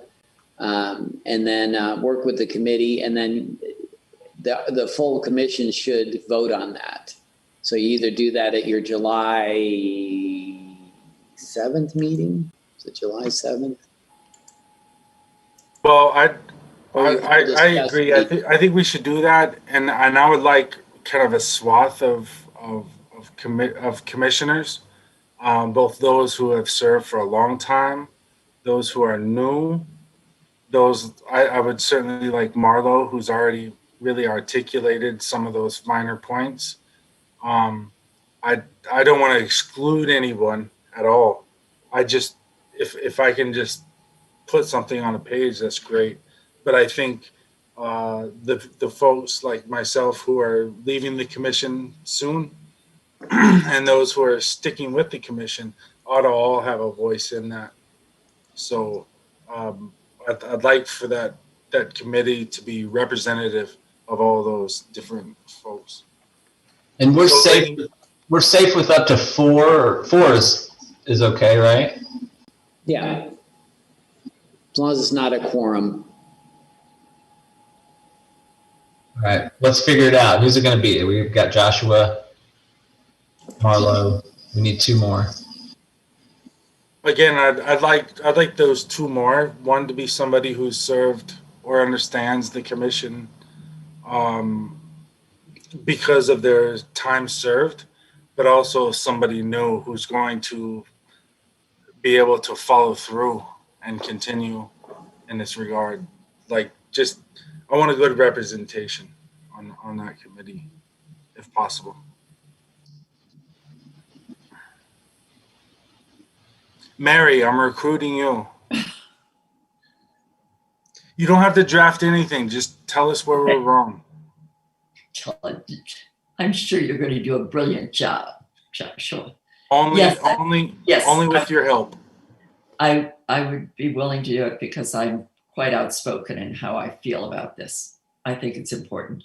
And then work with the committee, and then the full commission should vote on that. So you either do that at your July 7th meeting. Is it July 7th? Well, I agree. I think we should do that, and I would like kind of a swath of commissioners, both those who have served for a long time, those who are new, those I would certainly like Marlo, who's already really articulated some of those finer points. I don't want to exclude anyone at all. I just if I can just put something on a page, that's great. But I think the folks like myself who are leaving the commission soon and those who are sticking with the commission ought to all have a voice in that. So I'd like for that committee to be representative of all those different folks. And we're safe. We're safe with up to four. Four is okay, right? Yeah. As long as it's not a quorum. All right. Let's figure it out. Who's it going to be? We've got Joshua, Marlo. We need two more. Again, I'd like those two more. One to be somebody who's served or understands the commission because of their time served, but also somebody new who's going to be able to follow through and continue in this regard. Like, just, I want a good representation on that committee, if possible. Mary, I'm recruiting you. You don't have to draft anything. Just tell us where we're wrong. I'm sure you're going to do a brilliant job, Joshua. Only Yes, with your help. I would be willing to do it because I'm quite outspoken in how I feel about this. I think it's important.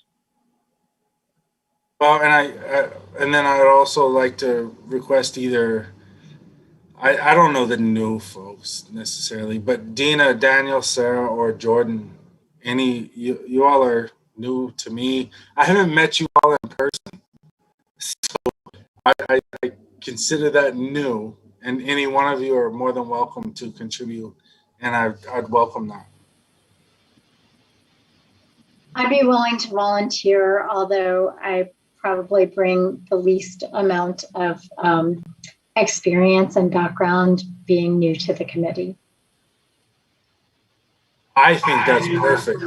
Well, and then I would also like to request either I don't know the new folks necessarily, but Dina, Daniel, Sarah, or Jordan, you all are new to me. I haven't met you all in person, so I consider that new, and any one of you are more than welcome to contribute, and I'd welcome that. I'd be willing to volunteer, although I probably bring the least amount of experience and background being new to the committee. I think that's perfect.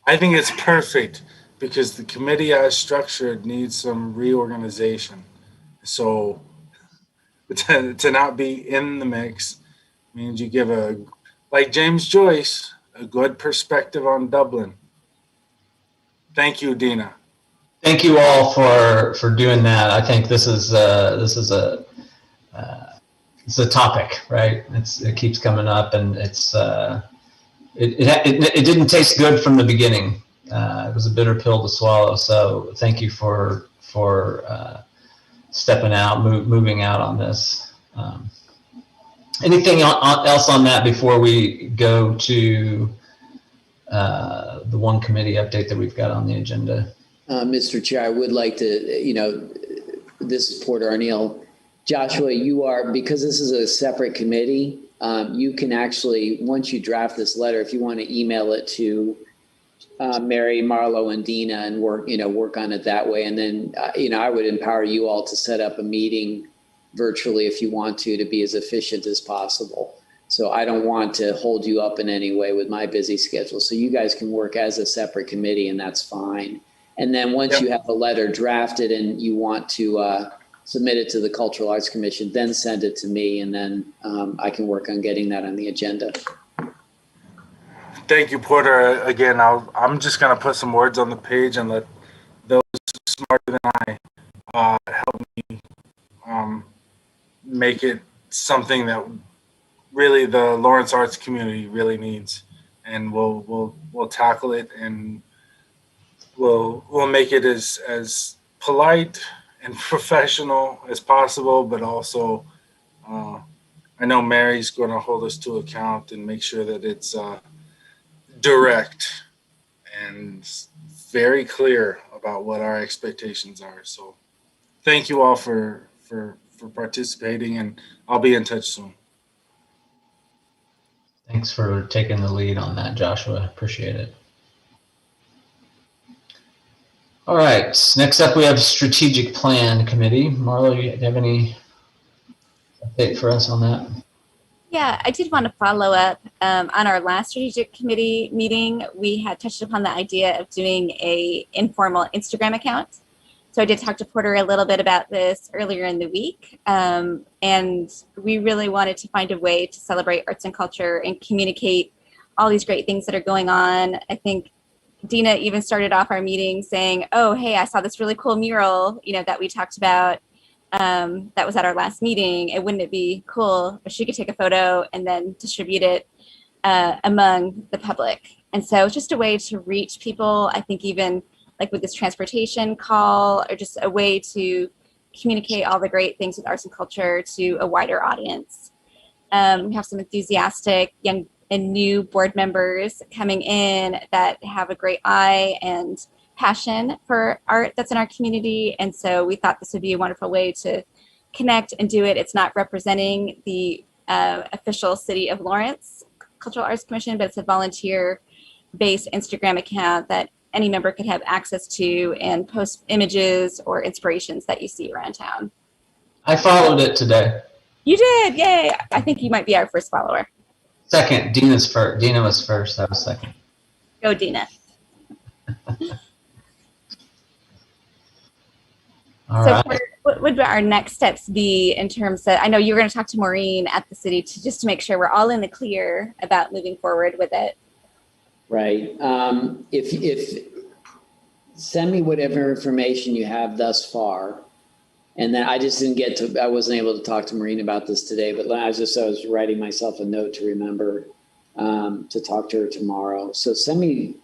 I think it's perfect because the committee as structured needs some reorganization. So to not be in the mix means you give like James Joyce, a good perspective on Dublin. Thank you, Dina. Thank you all for doing that. I think this is a topic, right? It keeps coming up, and it didn't taste good from the beginning. It was a bitter pill to swallow. So thank you for stepping out, moving out on this. Anything else on that before we go to the one committee update that we've got on the agenda? Mr. Chair, I would like to, this is Porter Arneal. Joshua, you are, because this is a separate committee, you can actually, once you draft this letter, if you want to email it to Mary, Marlo, and Dina and work on it that way. And then, I would empower you all to set up a meeting virtually if you want to be as efficient as possible. So I don't want to hold you up in any way with my busy schedule. So you guys can work as a separate committee, and that's fine. And then once you have a letter drafted and you want to submit it to the Cultural Arts Commission, then send it to me, and then I can work on getting that on the agenda. Thank you, Porter. Again, I'm just going to put some words on the page and let those smarter than I help me make it something that really the Lawrence arts community really needs, and we'll tackle it, and we'll make it as polite and professional as possible, but also I know Mary's going to hold us to account and make sure that it's direct and very clear about what our expectations are. So thank you all for participating, and I'll be in touch soon. Thanks for taking the lead on that, Joshua. Appreciate it. All right, next up we have Strategic Plan Committee. Marlo, do you have any update for us on that? Yeah, I did want to follow up on our last strategic committee meeting. We had touched upon the idea of doing a informal Instagram account. So I did talk to Porter a little bit about this earlier in the week. And we really wanted to find a way to celebrate arts and culture and communicate all these great things that are going on. I think Dina even started off our meeting saying, oh, hey, I saw this really cool mural, that we talked about. That was at our last meeting. And wouldn't it be cool if she could take a photo and then distribute it among the public? And so it's just a way to reach people. I think even like with this transportation call, or just a way to communicate all the great things with arts and culture to a wider audience. We have some enthusiastic young and new board members coming in that have a great eye and passion for art that's in our community. And so we thought this would be a wonderful way to connect and do it. It's not representing the official City of Lawrence Cultural Arts Commission, but it's a volunteer-based Instagram account that any member could have access to and post images or inspirations that you see around town. I followed it today. You did, yay! I think you might be our first follower. Second, Dina's first. Dina was first, I was second. Go, Dina. All So right. what would our next steps be in terms of, I know you're going to talk to Maureen at the city to make sure we're all in the clear about moving forward with it. Right. If send me whatever information you have thus far. And then I just I wasn't able to talk to Maureen about this today, but I was writing myself a note to remember to talk to her tomorrow. So send me,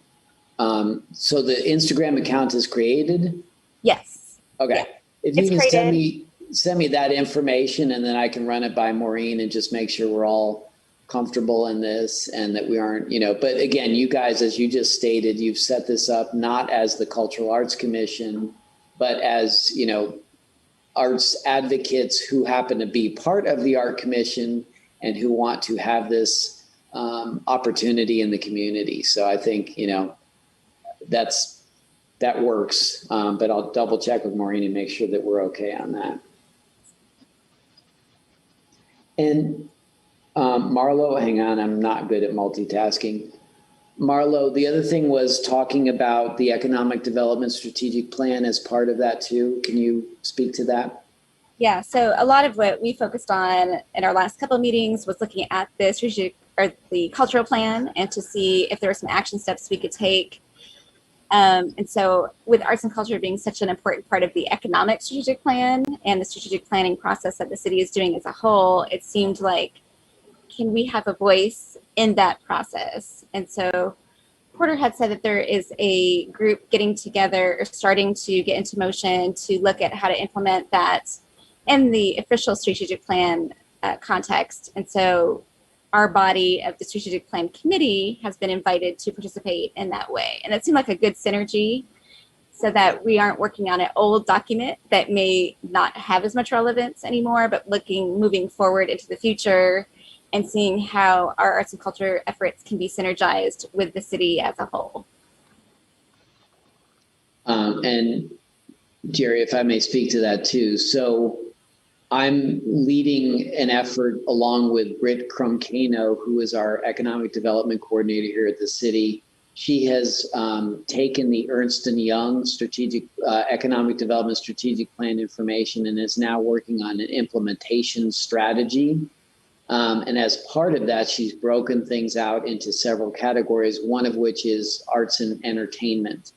so the Instagram account is created? Yes. Okay. Yeah. If you can send me send me that information, and then I can run it by Maureen and just make sure we're all comfortable in this and that we aren't, but again, you guys, as you just stated, you've set this up not as the Cultural Arts Commission, but as, arts advocates who happen to be part of the Art Commission and who want to have this opportunity in the community. So I think, that works, but I'll double check with Maureen and make sure that we're okay on that. And Marlo, hang on, I'm not good at multitasking. Marlo, the other thing was talking about the Economic Development Strategic Plan as part of that too. Can you speak to that? Yeah, so a lot of what we focused on in our last couple of meetings was looking at the strategic or the cultural plan and to see if there were some action steps we could take. And so with arts and culture being such an important part of the economic strategic plan and the strategic planning process that the city is doing as a whole, it seemed like, can we have a voice in that process? And so Porter had said that there is a group getting together or starting to get into motion to look at how to implement that in the official strategic plan context. And so our body of the strategic plan committee has been invited to participate in that way. And it seemed like a good synergy so that we aren't working on an old document that may not have as much relevance anymore, but moving forward into the future and seeing how our arts and culture efforts can be synergized with the city as a whole. And Jerry, if I may speak to that too. So I'm leading an effort along with Britt Krumkano, who is our economic development coordinator here at the city. She has taken the Ernst & Young strategic economic development strategic plan information and is now working on an implementation strategy. And as part of that, she's broken things out into several categories, one of which is arts and entertainment.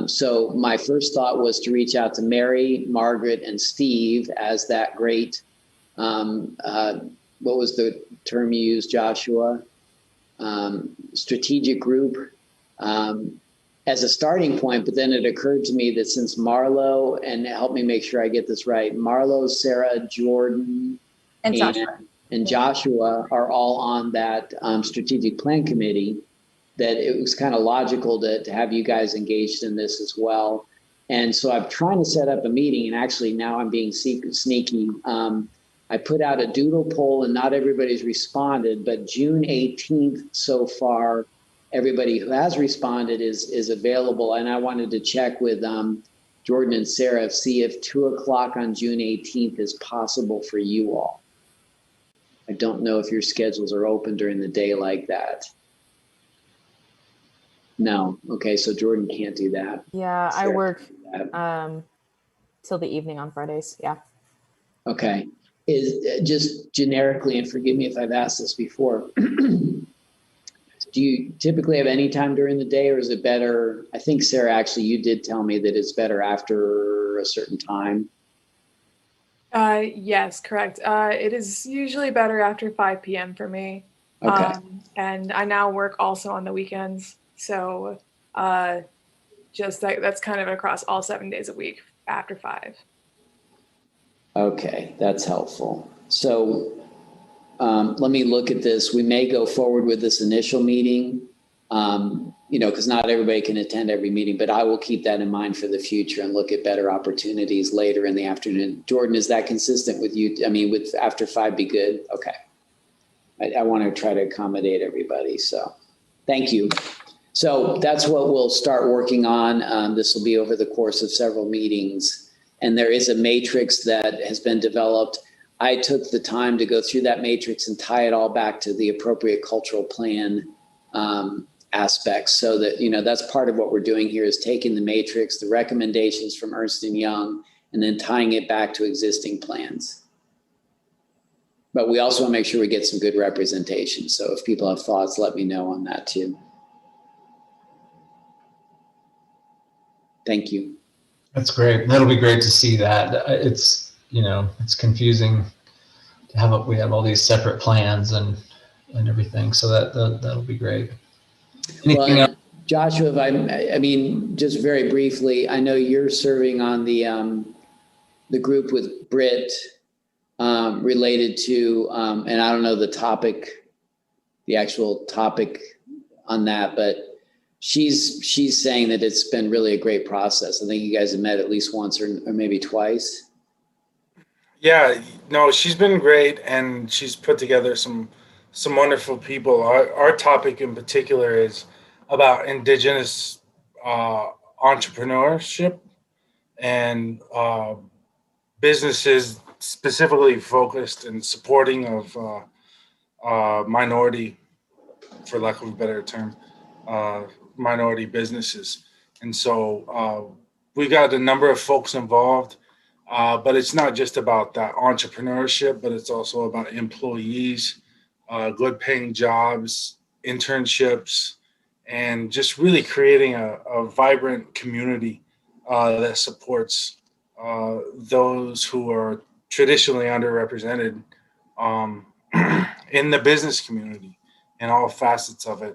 So my first thought was to reach out to Mary, Margaret, and Steve as that great, what was the term you used, Joshua? Strategic group as a starting point. But then it occurred to me that since Marlo, and help me make sure I get this right, Marlo, Sarah, Jordan, and Joshua are all on that strategic plan committee, that it was kind of logical to have you guys engaged in this as well. And so I'm trying to set up a meeting, and actually now I'm being sneaky. I put out a doodle poll and not everybody's responded, but June 18th so far, everybody who has responded is available. And I wanted to check with Jordan and Sarah, see if 2:00 on June 18th is possible for you all. I don't know if your schedules are open during the day like that. No. Okay. So Jordan can't do that. Yeah, Sarah I work can't till the evening on Fridays. Yeah. Okay. Is just generically, and forgive me if I've asked this before, do you typically have any time during the day, or is it better? I think, Sarah, actually, you did tell me that it's better after a certain time. Yes, correct. It is usually better after 5 p.m. for me. Okay. And I now work also on the weekends. So just that's kind of across all 7 days a week after 5. Okay, that's helpful. So let me look at this. We may go forward with this initial meeting, because not everybody can attend every meeting, but I will keep that in mind for the future and look at better opportunities later in the afternoon. Jordan, is that consistent with you? I mean, with after 5 be good? Okay. I want to try to accommodate everybody. So thank you. So that's what we'll start working on. This will be over the course of several meetings. And there is a matrix that has been developed. I took the time to go through that matrix and tie it all back to the appropriate cultural plan aspects, so that, that's part of what we're doing here, is taking the matrix, the recommendations from Ernst & Young, and then tying it back to existing plans. But we also want to make sure we get some good representation. So if people have thoughts, let me know on that too. Thank you. That's great. That'll be great to see that. It's, it's confusing to have we have all these separate plans and everything. So that'll be great. Anything else? Joshua, I mean, just very briefly, I know you're serving on the the group with Britt related to, and I don't know the actual topic on that, but she's saying that it's been really a great process. I think you guys have met at least once or maybe twice. Yeah, no, she's been great, and she's put together some wonderful people. Our topic in particular is about indigenous entrepreneurship and businesses specifically focused in supporting of minority, for lack of a better term, minority businesses. And so we got a number of folks involved, but it's not just about that entrepreneurship, but it's also about employees, good paying jobs, internships, and just really creating a vibrant community that supports those who are traditionally underrepresented in the business community in all facets of it,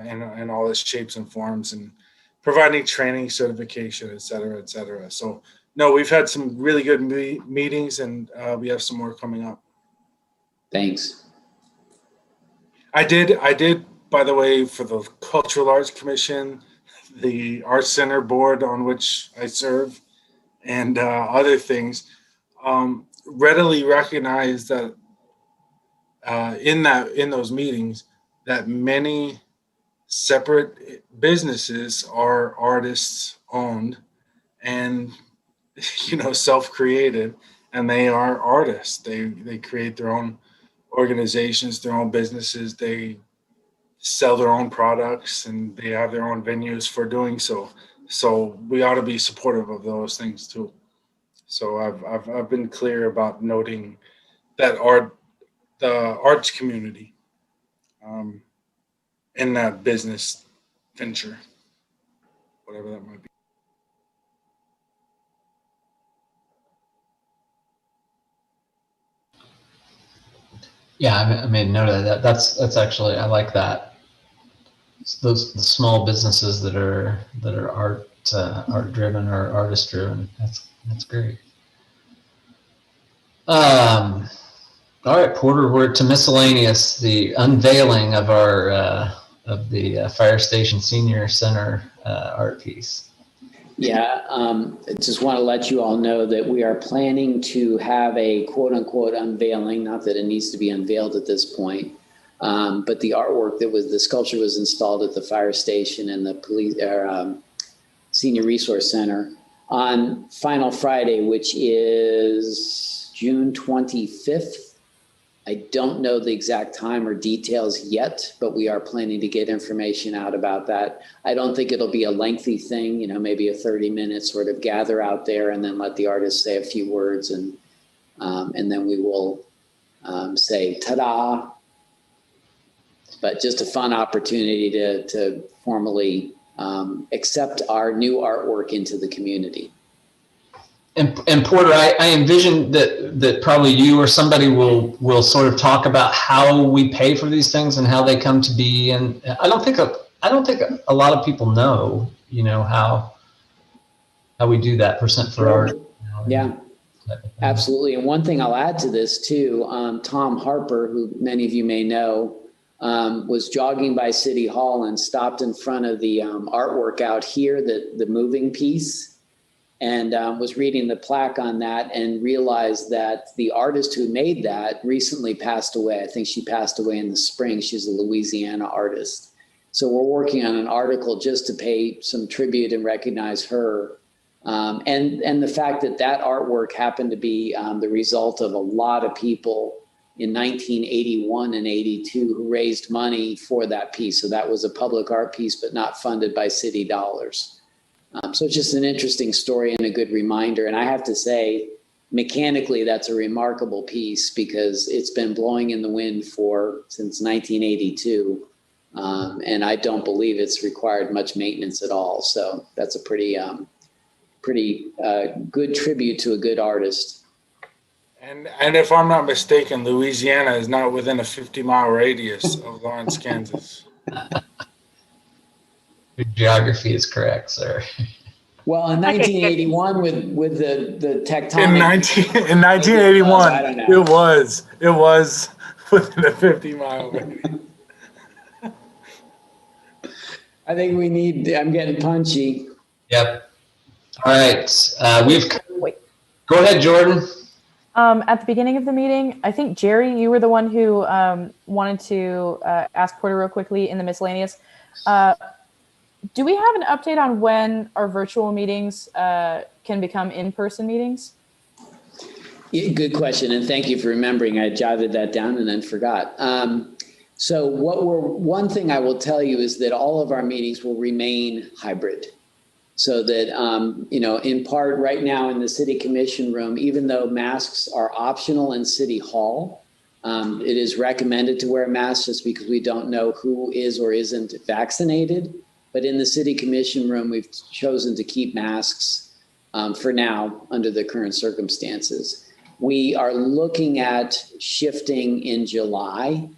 in all its shapes and forms, and providing training, certification, et cetera, et cetera. So, no, we've had some really good meetings, and we have some more coming up. Thanks. I did, by the way, for the Cultural Arts Commission, the Arts Center board on which I serve, and other things, readily recognize that in those meetings that many separate businesses are artists owned and self-created, and they are artists. They create their own organizations, their own businesses. They sell their own products, and they have their own venues for doing so. So we ought to be supportive of those things too. So I've been clear about noting that the arts community in that business venture, whatever that might be. Yeah, I made a note of that. That's actually, I like that. It's the small businesses that are art driven or artist driven. That's great. All right, Porter, we're to miscellaneous. The unveiling of our of the Fire Station Senior Center art piece. Yeah, I just want to let you all know that we are planning to have a quote unquote unveiling, not that it needs to be unveiled at this point, but the artwork the sculpture was installed at the fire station and the police Senior Resource Center on Final Friday, which is June 25th. I don't know the exact time or details yet, but we are planning to get information out about that. I don't think it'll be a lengthy thing, maybe a 30-minute sort of gather out there and then let the artist say a few words, and then we will say ta-da. But just a fun opportunity to formally accept our new artwork into the community. And Porter, I envision that probably you or somebody will sort of talk about how we pay for these things and how they come to be. And I don't think a lot of people know, how we do that percent for art. Yeah, absolutely. And one thing I'll add to this too, Tom Harper, who many of you may know, was jogging by City Hall and stopped in front of the artwork out here, the moving piece, and was reading the plaque on that and realized that the artist who made that recently passed away. I think she passed away in the spring. She's a Louisiana artist. So we're working on an article just to pay some tribute and recognize her. And the fact that artwork happened to be the result of a lot of people in 1981 and 82 who raised money for that piece. So that was a public art piece, but not funded by city dollars. So it's just an interesting story and a good reminder. And I have to say, mechanically, that's a remarkable piece because it's been blowing in the wind since 1982. And I don't believe it's required much maintenance at all. So that's a pretty good tribute to a good artist. And if I'm not mistaken, Louisiana is not within a 50-mile radius of Lawrence, Kansas. Your geography is correct, sir. Well, in 1981 with the tectonic. In 1981, I don't know. it was within a 50-mile radius. I think I'm getting punchy. Yep. All right. Wait. Go ahead, Jordan. At the beginning of the meeting, I think, Jerry, you were the one who wanted to ask Porter real quickly in the miscellaneous. Do we have an update on when our virtual meetings can become in-person meetings? Yeah, good question, and thank you for remembering. I jotted that down and then forgot. So one thing I will tell you is that all of our meetings will remain hybrid. So that, in part right now in the city commission room, even though masks are optional in City Hall, it is recommended to wear masks just because we don't know who is or isn't vaccinated. But in the city commission room, we've chosen to keep masks for now under the current circumstances. We are looking at shifting in July,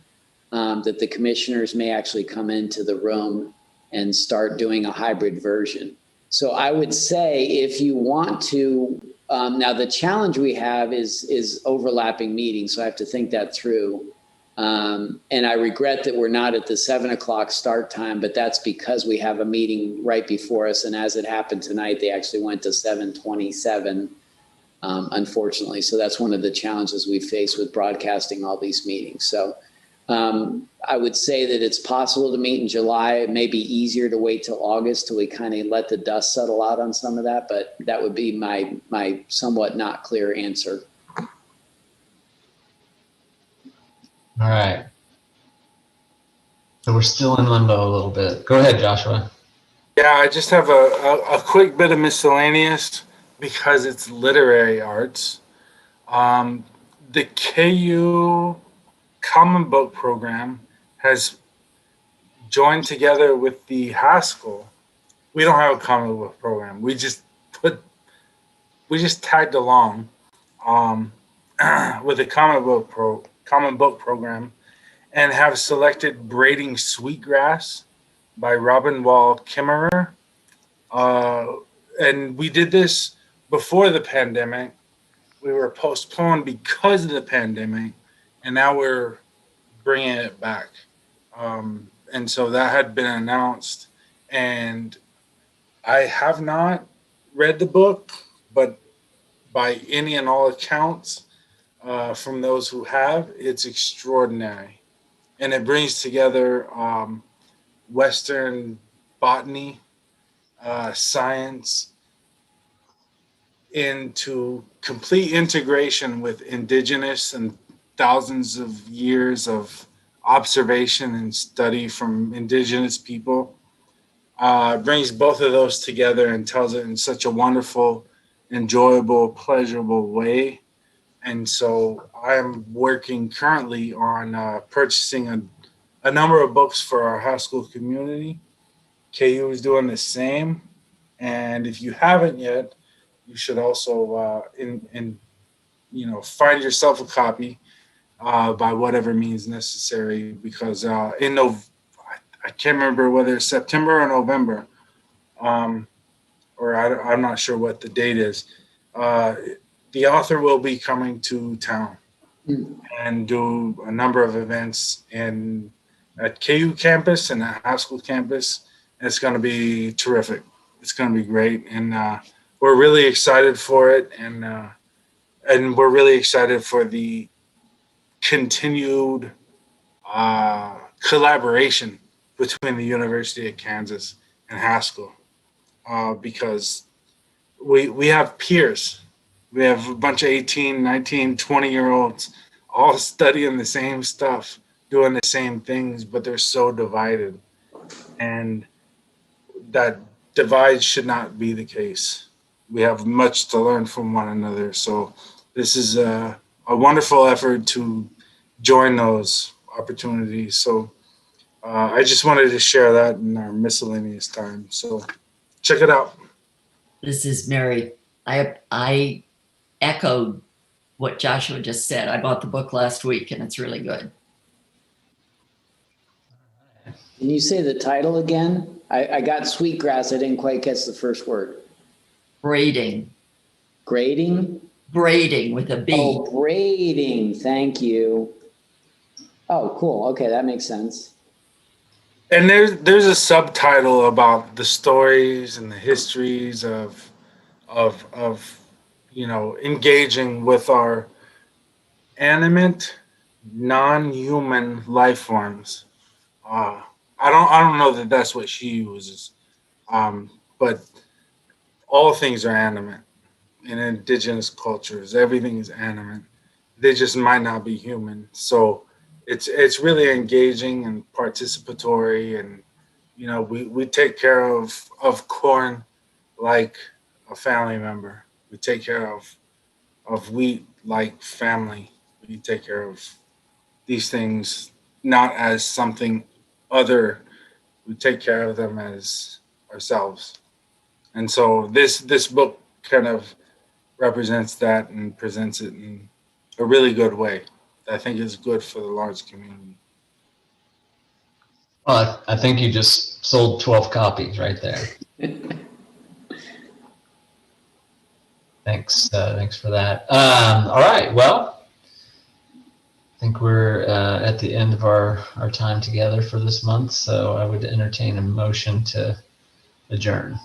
that the commissioners may actually come into the room and start doing a hybrid version. So I would say if you want to, now the challenge we have is overlapping meetings, so I have to think that through. And I regret that we're not at the 7 o'clock start time, but that's because we have a meeting right before us. And as it happened tonight, they actually went to 7:27, unfortunately. So that's one of the challenges we face with broadcasting all these meetings. So I would say that it's possible to meet in July. It may be easier to wait till August till we kind of let the dust settle out on some of that, but that would be my somewhat not clear answer. All right. So we're still in limbo a little bit. Go ahead, Joshua. Yeah, I just have a quick bit of miscellaneous because it's literary arts. The KU Common Book Program has joined together with the Haskell. We don't have a common book program. We just tagged along with the common book program and have selected Braiding Sweetgrass by Robin Wall Kimmerer. And we did this before the pandemic. We were postponed because of the pandemic, and now we're bringing it back. And so that had been announced, and I have not read the book, but by any and all accounts, from those who have, it's extraordinary. And it brings together Western botany, science, into complete integration with indigenous and thousands of years of observation and study from indigenous people. Brings both of those together and tells it in such a wonderful, enjoyable, pleasurable way. And so I'm working currently on purchasing a number of books for our high school community. KU is doing the same. And if you haven't yet, you should also find yourself a copy by whatever means necessary, because I can't remember whether it's September or November, or I'm not sure what the date is. The author will be coming to town and do a number of events at KU campus and at high school campus. It's going to be terrific. It's going to be great, and we're really excited for it, and we're really excited for the continued collaboration between the University of Kansas and Haskell, because we have peers. We have a bunch of 18, 19, 20-year-olds all studying the same stuff, doing the same things, but they're so divided. And that divide should not be the case. We have much to learn from one another. So this is a wonderful effort to join those opportunities. So I just wanted to share that in our miscellaneous time. So check it out. This is Mary. I echoed what Joshua just said. I bought the book last week and it's really good. Can you say the title again? I got Sweetgrass. I didn't quite catch the first word. Braiding. Grading? Braiding with a B. Oh, braiding. Thank you. Oh, cool. Okay, that makes sense. And there's a subtitle about the stories and the histories of engaging with our animate, non-human life forms. I don't know that that's what she uses, but all things are animate in indigenous cultures. Everything is animate. They just might not be human. So it's really engaging and participatory, and we take care of corn like a family member. We take care of wheat like family. We take care of these things not as something other. We take care of them as ourselves. And so this book kind of represents that and presents it in a really good way. I think is good for the large community. Well, I think you just sold 12 copies right there. Thanks for that. All right, well, I think we're at the end of our time together for this month, so I would entertain a motion to adjourn.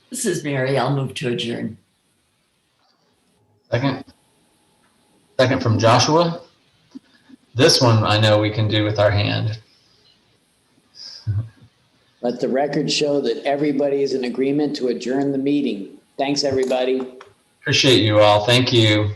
This is Mary. I'll move to adjourn. Second from Joshua. This one I know we can do with our hand. Let the record show that everybody is in agreement to adjourn the meeting. Thanks, everybody. Appreciate you all. Thank you.